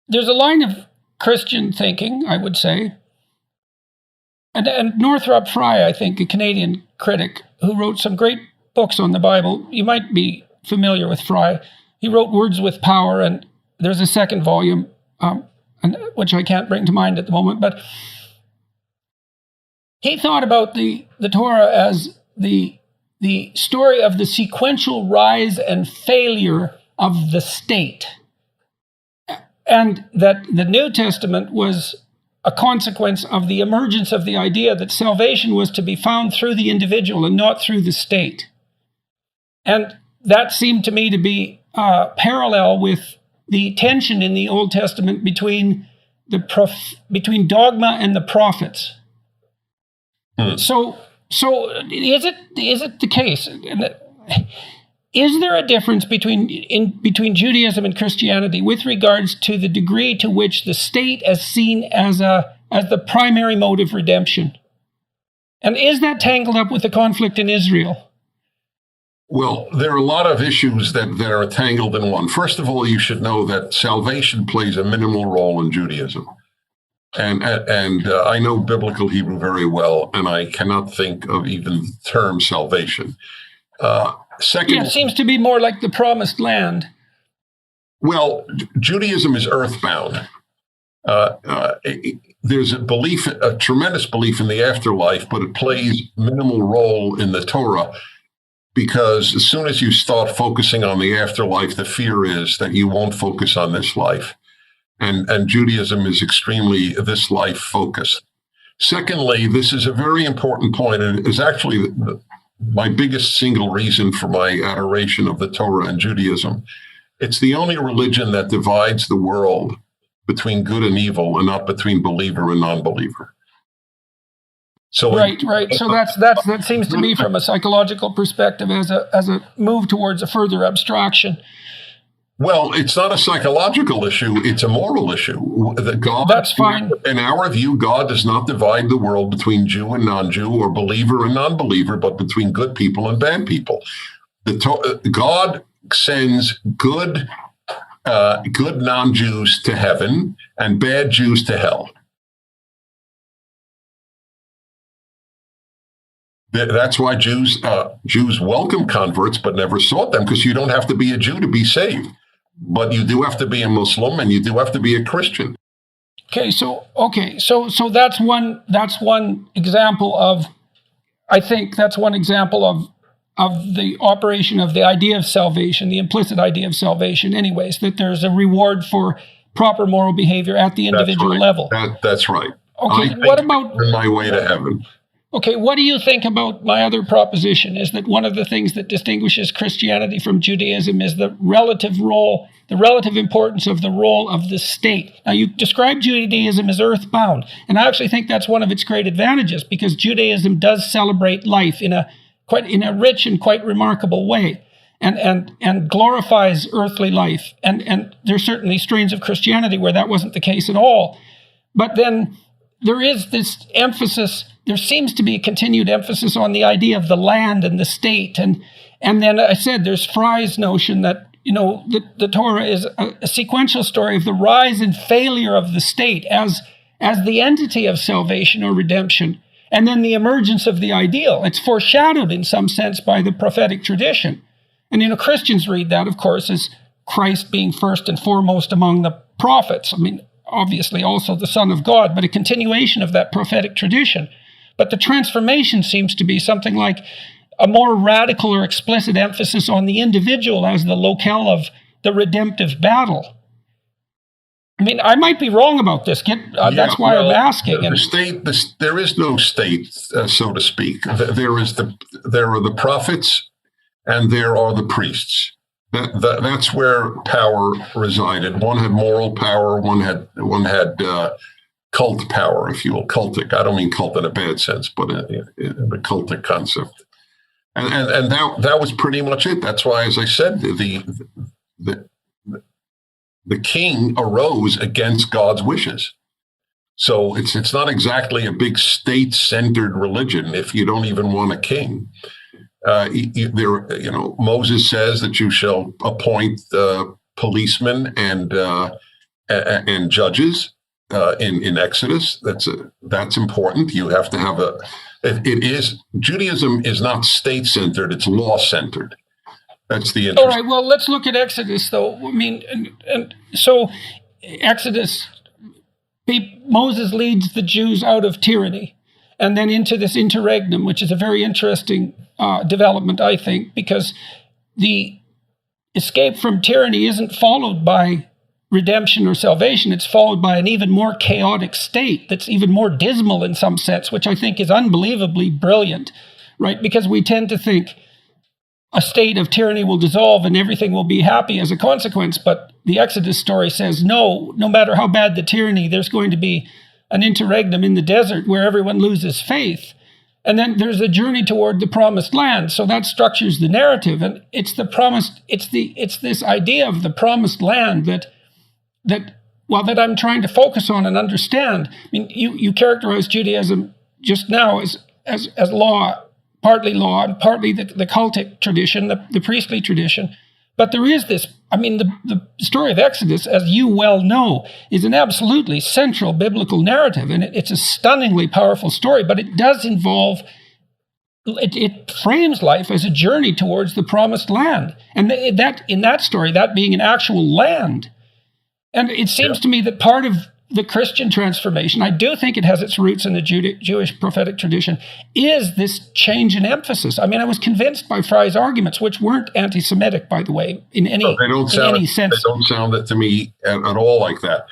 Speaker 1: there's a line of Christian thinking, I would say, and Northrop Frye, I think, a Canadian critic who wrote some great books on the Bible. You might be familiar with Frye. He wrote Words with Power, and there's a second volume, which I can't bring to mind at the moment, but he thought about the Torah as the story of the sequential rise and failure of the state, and that the New Testament was a consequence of the emergence of the idea that salvation was to be found through the individual and not through the state. And that seemed to me to be parallel with the tension in the Old Testament between dogma and the prophets. So is it the case? Is there a difference between Judaism and Christianity with regards to the degree to which the state is seen as the primary mode of redemption? And is that tangled up with the conflict in Israel?
Speaker 2: Well, there are a lot of issues that are tangled in one. First of all, you should know that salvation plays a minimal role in Judaism. And I know biblical Hebrew very well, and I cannot think of even the term salvation. Second,
Speaker 1: it seems to be more like the promised land.
Speaker 2: Well, Judaism is earthbound. There's a tremendous belief in the afterlife, but it plays minimal role in the Torah, because as soon as you start focusing on the afterlife, the fear is that you won't focus on this life. And Judaism is extremely this life focused. Secondly, this is a very important point, and is actually my biggest single reason for my adoration of the Torah and Judaism. It's the only religion that divides the world between good and evil, and not between believer and non-believer. So
Speaker 1: right. So that seems to me, from a psychological perspective, as a move towards a further abstraction.
Speaker 2: Well, it's not a psychological issue; it's a moral issue.
Speaker 1: That's fine.
Speaker 2: In our view, God does not divide the world between Jew and non-Jew, or believer and non-believer, but between good people and bad people. God sends good non-Jews to heaven and bad Jews to hell. That's why Jews welcome converts but never sought them, because you don't have to be a Jew to be saved, but you do have to be a Muslim and you do have to be a Christian.
Speaker 1: So that's one example of, I think that's one example of the operation of the idea of salvation, the implicit idea of salvation, anyways, that there's a reward for proper moral behavior at the individual level.
Speaker 2: That's right.
Speaker 1: Okay, what about
Speaker 2: my way to heaven?
Speaker 1: Okay, what do you think about my other proposition is that one of the things that distinguishes Christianity from Judaism is the relative role, the relative importance of the role of the state. Now, you describe Judaism as earthbound, and I actually think that's one of its great advantages, because Judaism does celebrate life in a rich and quite remarkable way, and glorifies earthly life. And there's certainly strains of Christianity where that wasn't the case at all. But then there is this emphasis, there seems to be a continued emphasis on the idea of the land and the state. And then I said there's Fry's notion that, the Torah is a sequential story of the rise and failure of the state as the entity of salvation or redemption, and then the emergence of the ideal. It's foreshadowed in some sense by the prophetic tradition. And, Christians read that, of course, as Christ being first and foremost among the prophets. I mean, obviously also the Son of God, but a continuation of that prophetic tradition. But the transformation seems to be something like a more radical or explicit emphasis on the individual as the locale of the redemptive battle. I mean, I might be wrong about this. That's why I'm asking.
Speaker 2: There is no state, so to speak. There are the prophets and there are the priests. That's where power resided. One had moral power. One had cult power, if you will, cultic. I don't mean cult in a bad sense, but in the cultic concept. And that was pretty much it. That's why, as I said, the king arose against God's wishes. So it's not exactly a big state-centered religion if you don't even want a king. Moses says that you shall appoint policemen and judges in Exodus. That's important. You have to have Judaism is not state-centered; it's law-centered. That's the interest.
Speaker 1: All right. Well, let's look at Exodus, though. I mean, and so Exodus, Moses leads the Jews out of tyranny, and then into this interregnum, which is a very interesting development, I think, because the escape from tyranny isn't followed by redemption or salvation. It's followed by an even more chaotic state that's even more dismal in some sense, which I think is unbelievably brilliant, right? Because we tend to think a state of tyranny will dissolve and everything will be happy as a consequence. But the Exodus story says, no matter how bad the tyranny, there's going to be an interregnum in the desert where everyone loses faith. And then there's a journey toward the promised land. So that structures the narrative. And it's this idea of the promised land that I'm trying to focus on and understand. I mean, you characterize Judaism just now as law, partly law, and partly the cultic tradition, the priestly tradition. But there is this, I mean, the story of Exodus, as you well know, is an absolutely central biblical narrative, and it's a stunningly powerful story, but it does involve, it frames life as a journey towards the promised land. And that in that story, that being an actual land. And it seems to me that part of the Christian transformation, I do think it has its roots in the Jewish prophetic tradition, is this change in emphasis. I mean, I was convinced by Fry's arguments, which weren't anti-Semitic, by the way, in any sense.
Speaker 2: They don't sound it to me at all like that.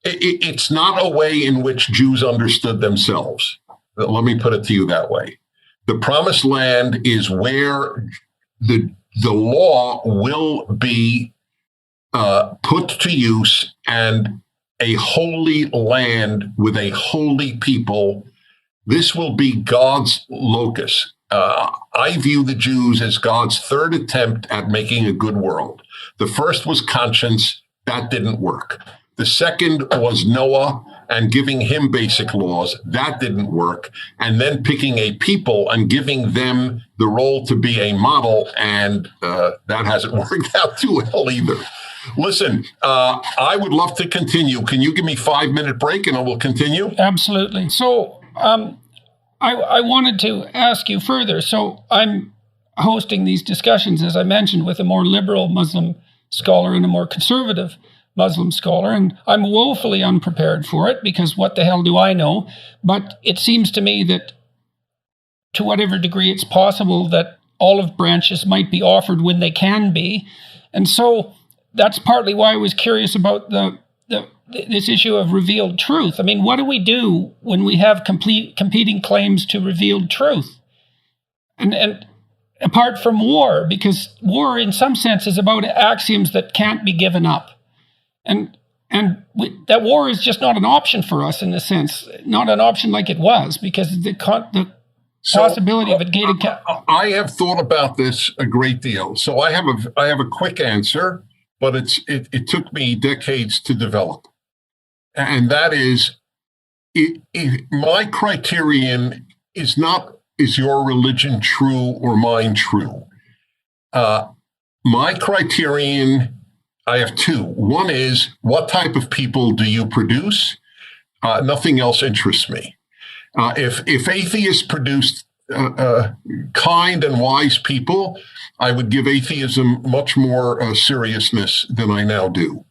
Speaker 2: It's not a way in which Jews understood themselves. Let me put it to you that way. The promised land is where the law will be put to use, and a holy land with a holy people. This will be God's locus. I view the Jews as God's third attempt at making a good world. The first was conscience. That didn't work. The second was Noah, and giving him basic laws. That didn't work. And then picking a people and giving them the role to be a model, and that hasn't worked out too well either. Listen, I would love to continue. Can you give me 5-minute break and I will continue?
Speaker 1: Absolutely. So I wanted to ask you further. So I'm hosting these discussions, as I mentioned, with a more liberal Muslim scholar and a more conservative Muslim scholar, and I'm woefully unprepared for it because what the hell do I know? But it seems to me that to whatever degree it's possible that olive branches might be offered when they can be. And so that's partly why I was curious about this issue of revealed truth. I mean, what do we do when we have competing claims to revealed truth? And apart from war, because war in some sense is about axioms that can't be given up. And that war is just not an option for us in a sense, not an option like it was, because the possibility of a gated...
Speaker 2: I have thought about this a great deal. So I have a quick answer, but it took me decades to develop. And that is, my criterion is not, is your religion true or mine true? My criterion, I have two. One is, what type of people do you produce? Nothing else interests me. If atheists produced kind and wise people, I would give atheism much more seriousness than I now do.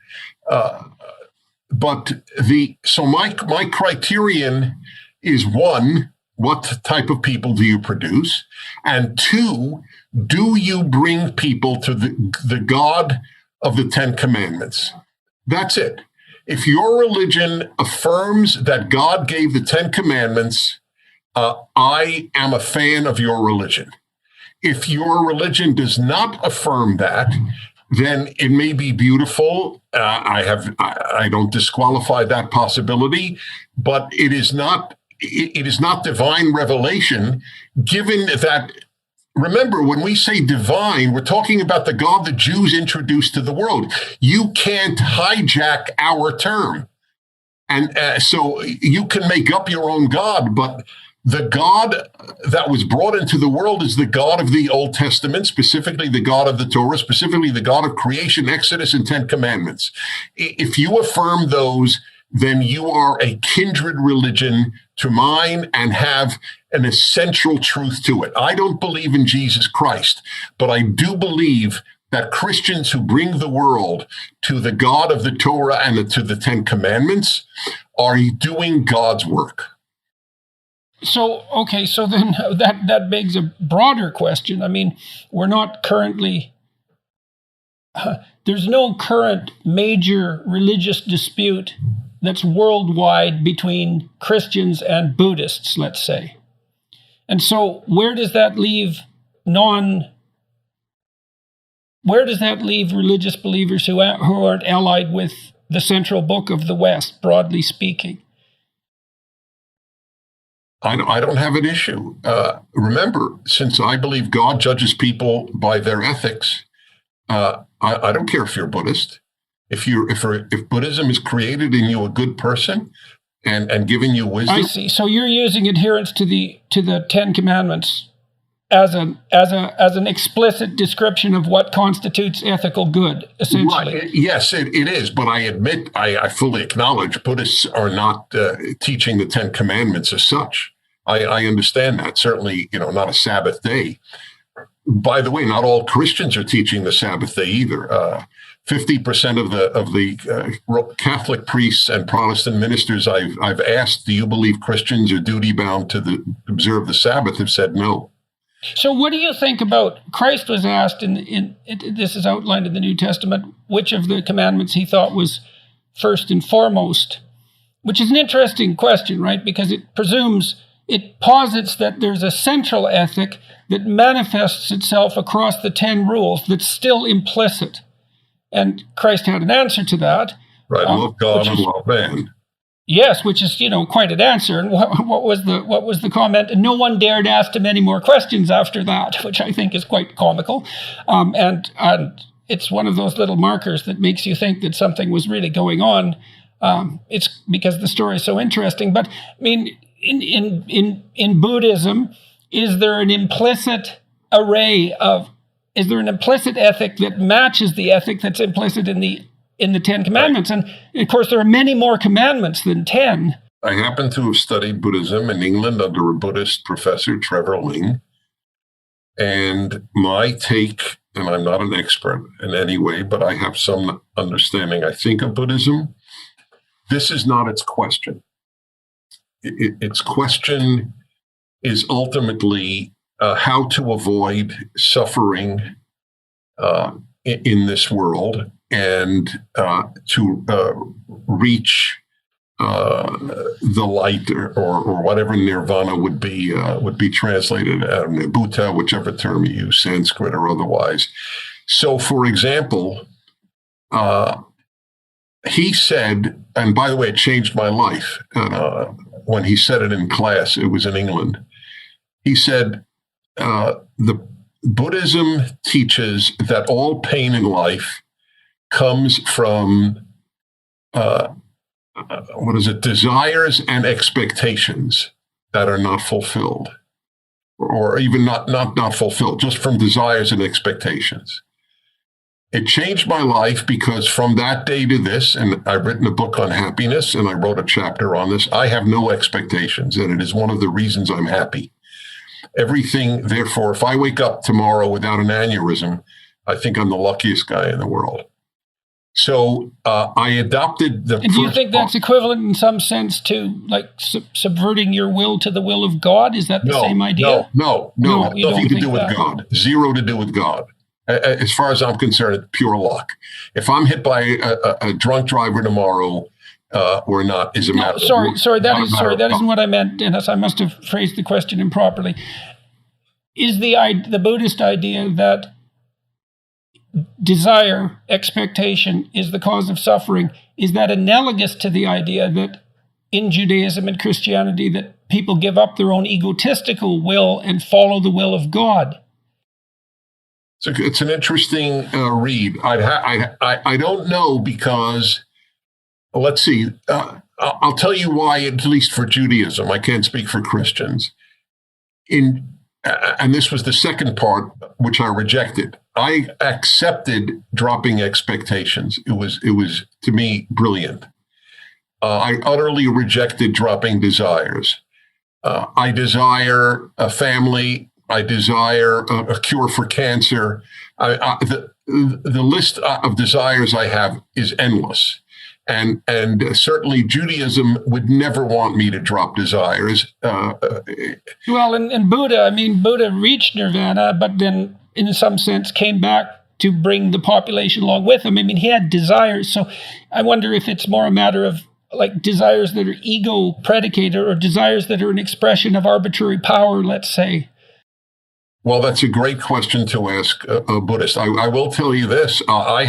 Speaker 2: So my criterion is, one, what type of people do you produce? And two, do you bring people to the God of the Ten Commandments? That's it. If your religion affirms that God gave the Ten Commandments, I am a fan of your religion. If your religion does not affirm that, then it may be beautiful. I don't disqualify that possibility, but it is not divine revelation, given that, remember, when we say divine, we're talking about the God the Jews introduced to the world. You can't hijack our term. And so you can make up your own God, but the God that was brought into the world is the God of the Old Testament, specifically the God of the Torah, specifically the God of creation, Exodus, and Ten Commandments. If you affirm those, then you are a kindred religion to mine and have an essential truth to it. I don't believe in Jesus Christ, but I do believe that Christians who bring the world to the God of the Torah and to the Ten Commandments are doing God's work.
Speaker 1: So then that begs a broader question. I mean, we're not currently... there's no current major religious dispute that's worldwide between Christians and Buddhists, let's say. And so where does that leave religious believers who aren't allied with the central book of the West, broadly speaking?
Speaker 2: I don't have an issue. Remember, since I believe God judges people by their ethics, I don't care if you're Buddhist. If Buddhism has created in you a good person and given you wisdom.
Speaker 1: I see. So you're using adherence to the Ten Commandments as an explicit description of what constitutes ethical good, essentially.
Speaker 2: Right. Yes, it is. But I admit, I fully acknowledge Buddhists are not teaching the Ten Commandments as such. I understand that. Certainly, not a Sabbath day. By the way, not all Christians are teaching the Sabbath day either. 50% of the Catholic priests and Protestant ministers I've asked, do you believe Christians are duty bound to observe the Sabbath, have said no.
Speaker 1: So what do you think about, Christ was asked, this is outlined in the New Testament, which of the commandments he thought was first and foremost, which is an interesting question, right? Because it posits that there's a central ethic that manifests itself across the 10 rules that's still implicit. And Christ had an answer to that.
Speaker 2: Right, love God and love man.
Speaker 1: Yes, which is, quite an answer. And what was the comment? And no one dared ask him any more questions after that, which I think is quite comical. And it's one of those little markers that makes you think that something was really going on It's because the story is so interesting. But I mean, in Buddhism, is there an implicit ethic that matches the ethic that's implicit in the Ten Commandments? And of course, there are many more commandments than 10.
Speaker 2: I happen to have studied Buddhism in England under a Buddhist professor, Trevor Ling. And my take, and I'm not an expert in any way, but I have some understanding, I think, of Buddhism. This is not its question. Its question is ultimately how to avoid suffering in this world and to reach the light or whatever nirvana would be translated as Buddha, whichever term you use, Sanskrit or otherwise. So, for example, he said, and by the way, it changed my life. When he said it in class, it was in England. He said, the Buddhism teaches that all pain in life comes from desires and expectations that are not fulfilled, or even not fulfilled, just from desires and expectations. It changed my life because from that day to this, and I've written a book on happiness and I wrote a chapter on this, I have no expectations, and it is one of the reasons I'm happy. Everything, therefore, if I wake up tomorrow without an aneurysm, I think I'm the luckiest guy in the world. So I adopted the.
Speaker 1: And do you think that's equivalent in some sense to like subverting your will to the will of God? Is that the same idea?
Speaker 2: No, nothing to do with God. Zero to do with God. As far as I'm concerned, it's pure luck. If I'm hit by a drunk driver tomorrow or not is a matter.
Speaker 1: Sorry, that isn't what I meant, Dennis. I must have phrased the question improperly. Is the Buddhist idea that desire, expectation is the cause of suffering, is that analogous to the idea that in Judaism and Christianity that people give up their own egotistical will and follow the will of God?
Speaker 2: It's an interesting read. I don't know because, let's see, I'll tell you why, at least for Judaism. I can't speak for Christians. And this was the second part, which I rejected. I accepted dropping expectations. It was to me brilliant. I utterly rejected dropping desires. I desire a family. I desire a cure for cancer. The list of desires I have is endless. And certainly Judaism would never want me to drop desires.
Speaker 1: Well, and Buddha reached nirvana, but then in some sense came back to bring the population along with him. I mean, he had desires. So I wonder if it's more a matter of like desires that are ego predicated or desires that are an expression of arbitrary power, let's say.
Speaker 2: Well, that's a great question to ask a Buddhist. I will tell you this. I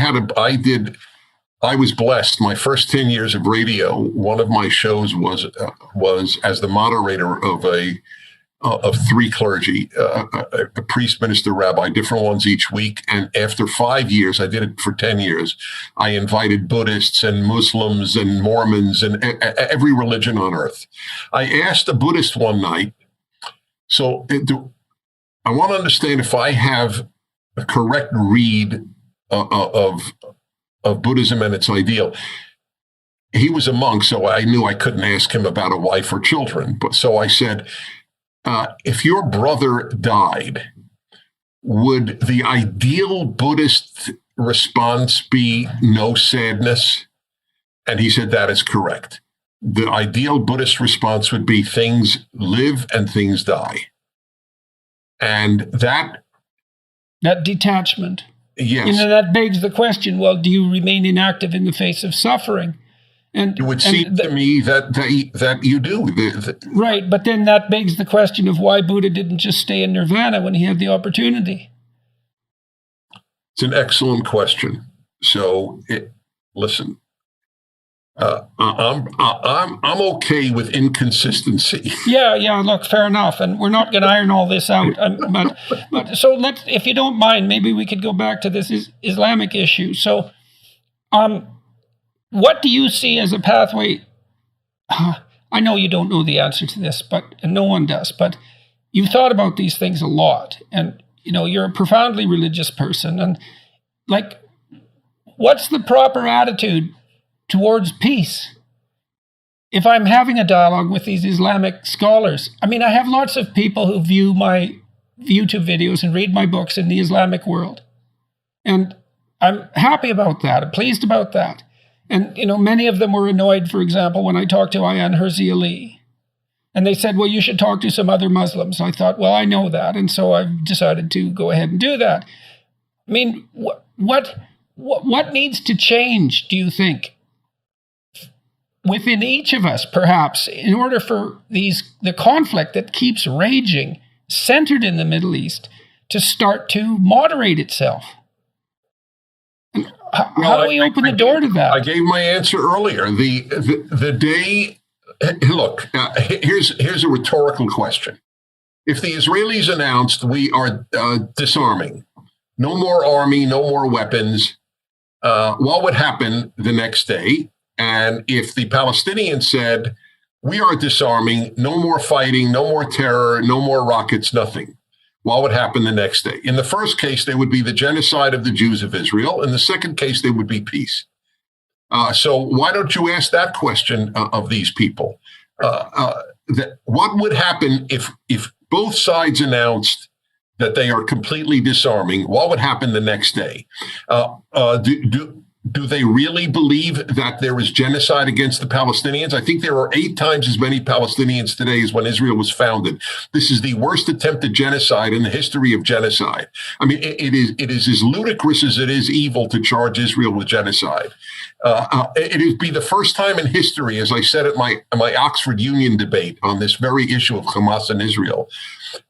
Speaker 2: was blessed. My first 10 years of radio, one of my shows was as the moderator of three clergy, a priest, minister, rabbi, different ones each week. And after 5 years, I did it for 10 years, I invited Buddhists and Muslims and Mormons and every religion on earth. I asked a Buddhist one night, I want to understand if I have a correct read of Buddhism and its ideal. He was a monk, so I knew I couldn't ask him about a wife or children. But so I said, if your brother died, would the ideal Buddhist response be no sadness? And he said, that is correct. The ideal Buddhist response would be things live and things die. And that
Speaker 1: detachment.
Speaker 2: Yes.
Speaker 1: And that begs the question, well, do you remain inactive in the face of suffering? And
Speaker 2: it would seem to me that you do.
Speaker 1: Right, but then that begs the question of why Buddha didn't just stay in nirvana when he had the opportunity.
Speaker 2: It's an excellent question. So, listen, I'm okay with inconsistency.
Speaker 1: Yeah. Look, fair enough, and we're not going to iron all this out. But so let's, if you don't mind, maybe we could go back to this Islamic issue. So, What do you see as a pathway? I know you don't know the answer to this, and no one does, but you've thought about these things a lot. And, you're a profoundly religious person. And, what's the proper attitude towards peace? If I'm having a dialogue with these Islamic scholars, I have lots of people who view my YouTube videos and read my books in the Islamic world. And I'm happy about that. I'm pleased about that. And, many of them were annoyed, for example, when I talked to Ayaan Hirsi Ali. And they said, well, you should talk to some other Muslims. I thought, well, I know that. And so I've decided to go ahead and do that. What needs to change, do you think, within each of us, perhaps, in order for the conflict that keeps raging, centered in the Middle East, to start to moderate itself? And how do we open the door to that?
Speaker 2: I gave my answer earlier. The day, look, here's a rhetorical question. If the Israelis announced we are disarming, no more army, no more weapons, what would happen the next day? And if the Palestinians said, we are disarming, no more fighting, no more terror, no more rockets, nothing, what would happen the next day? In the first case, there would be the genocide of the Jews of Israel. In the second case, there would be peace. So why don't you ask that question of these people? What would happen if both sides announced that they are completely disarming? What would happen the next day? Do they really believe that there was genocide against the Palestinians? I think there are 8 times as many Palestinians today as when Israel was founded. This is the worst attempted genocide in the history of genocide. It is as ludicrous as it is evil to charge Israel with genocide. It would be the first time in history, as I said at my Oxford Union debate on this very issue of Hamas and Israel,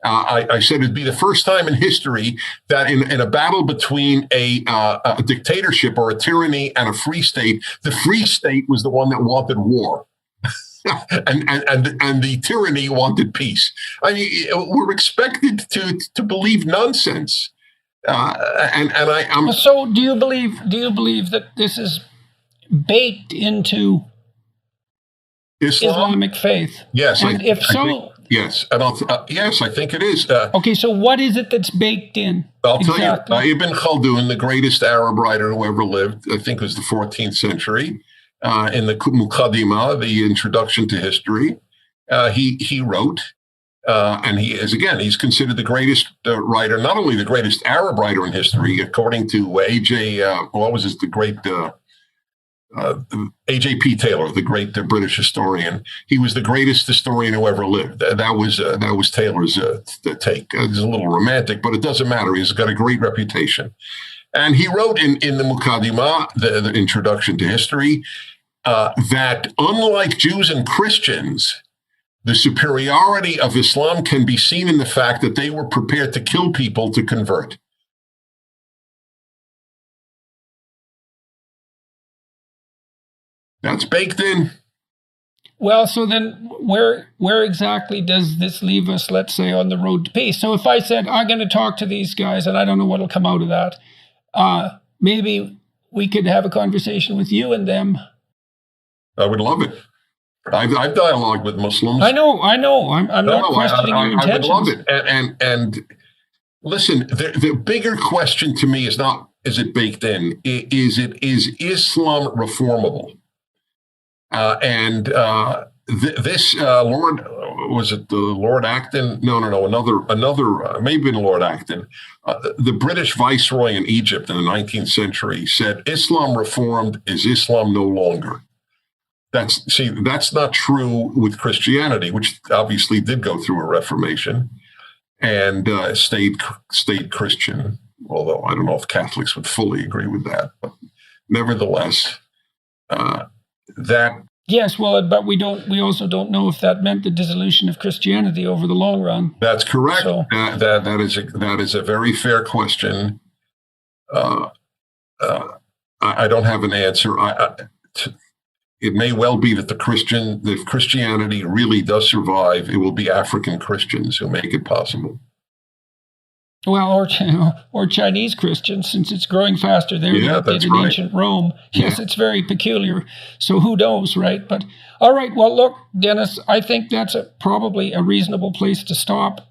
Speaker 2: I said it'd be the first time in history that in a battle between a dictatorship or a tyranny and a free state, the free state was the one that wanted war. and the tyranny wanted peace. We're expected to believe nonsense.
Speaker 1: So do you believe that this is baked into Islamic faith?
Speaker 2: Yes.
Speaker 1: And if so,
Speaker 2: yes. Yes, I think it is.
Speaker 1: Okay, so what is it that's baked in?
Speaker 2: I'll tell you, Ibn Khaldun, the greatest Arab writer who ever lived, I think it was the 14th century, in the Muqaddimah, the introduction to history, he wrote, and he's considered the greatest writer, not only the greatest Arab writer in history, according to A.J.P. Taylor, the great British historian. He was the greatest historian who ever lived. That was Taylor's take. It's a little romantic, but it doesn't matter. He's got a great reputation. And he wrote in the Muqaddimah, the introduction to history, that unlike Jews and Christians, the superiority of Islam can be seen in the fact that they were prepared to kill people to convert. That's baked in.
Speaker 1: Well, so then where exactly does this leave us, let's say, on the road to peace? So if I said, I'm going to talk to these guys, and I don't know what'll come out of that, maybe we could have a conversation with you and them.
Speaker 2: I would love it. I've dialogued with Muslims.
Speaker 1: I know. I'm not questioning your intentions.
Speaker 2: I would love it. And listen, the bigger question to me is not, is it baked in? Is Islam reformable? This Lord, was it the Lord Acton? No, another, maybe Lord Acton, the British viceroy in Egypt in the 19th century said, Islam reformed is Islam no longer. That's not true with Christianity, which obviously did go through a reformation and stayed Christian, although I don't know if Catholics would fully agree with that. But nevertheless, that.
Speaker 1: Yes, well, but we also don't know if that meant the dissolution of Christianity over the long run.
Speaker 2: That's correct.
Speaker 1: So,
Speaker 2: that is a very fair question. I don't have an answer. It may well be that if Christianity really does survive, it will be African Christians who make it possible.
Speaker 1: Well, or Chinese Christians, since it's growing faster there
Speaker 2: Yeah,
Speaker 1: than it did
Speaker 2: that's
Speaker 1: in
Speaker 2: right.
Speaker 1: ancient Rome. Yes,
Speaker 2: Yeah.
Speaker 1: it's very peculiar. So who knows, right? But all right, well, look, Dennis, I think that's probably a reasonable place to stop.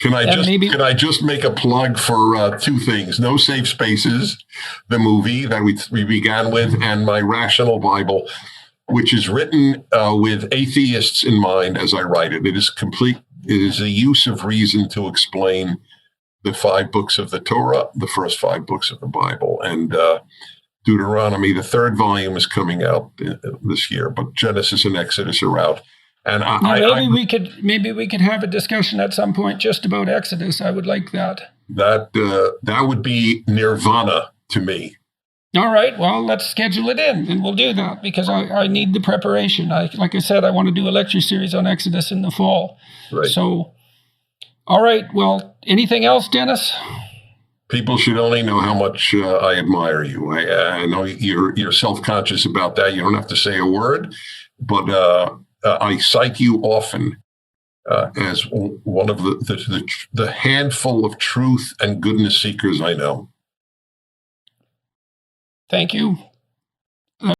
Speaker 2: Can I
Speaker 1: And
Speaker 2: just make a plug for two things? No Safe Spaces, the movie that we began with, and my Rational Bible, which is written with atheists in mind as I write it. It is complete. It is a use of reason to explain the 5 books of the Torah, the first 5 books of the Bible, and Deuteronomy. The 3rd volume is coming out this year, but Genesis and Exodus are out. And
Speaker 1: maybe we could have a discussion at some point just about Exodus. I would like that.
Speaker 2: That would be nirvana to me.
Speaker 1: All right. Well, let's schedule it in, and we'll do that because I need the preparation. Like I said, I want to do a lecture series on Exodus in the fall.
Speaker 2: Right.
Speaker 1: So, all right. Well, anything else, Dennis?
Speaker 2: People should only know how much I admire you. I know you're self-conscious about that. You don't have to say a word, but I cite you often as one of the handful of truth and goodness seekers I know.
Speaker 1: Thank you.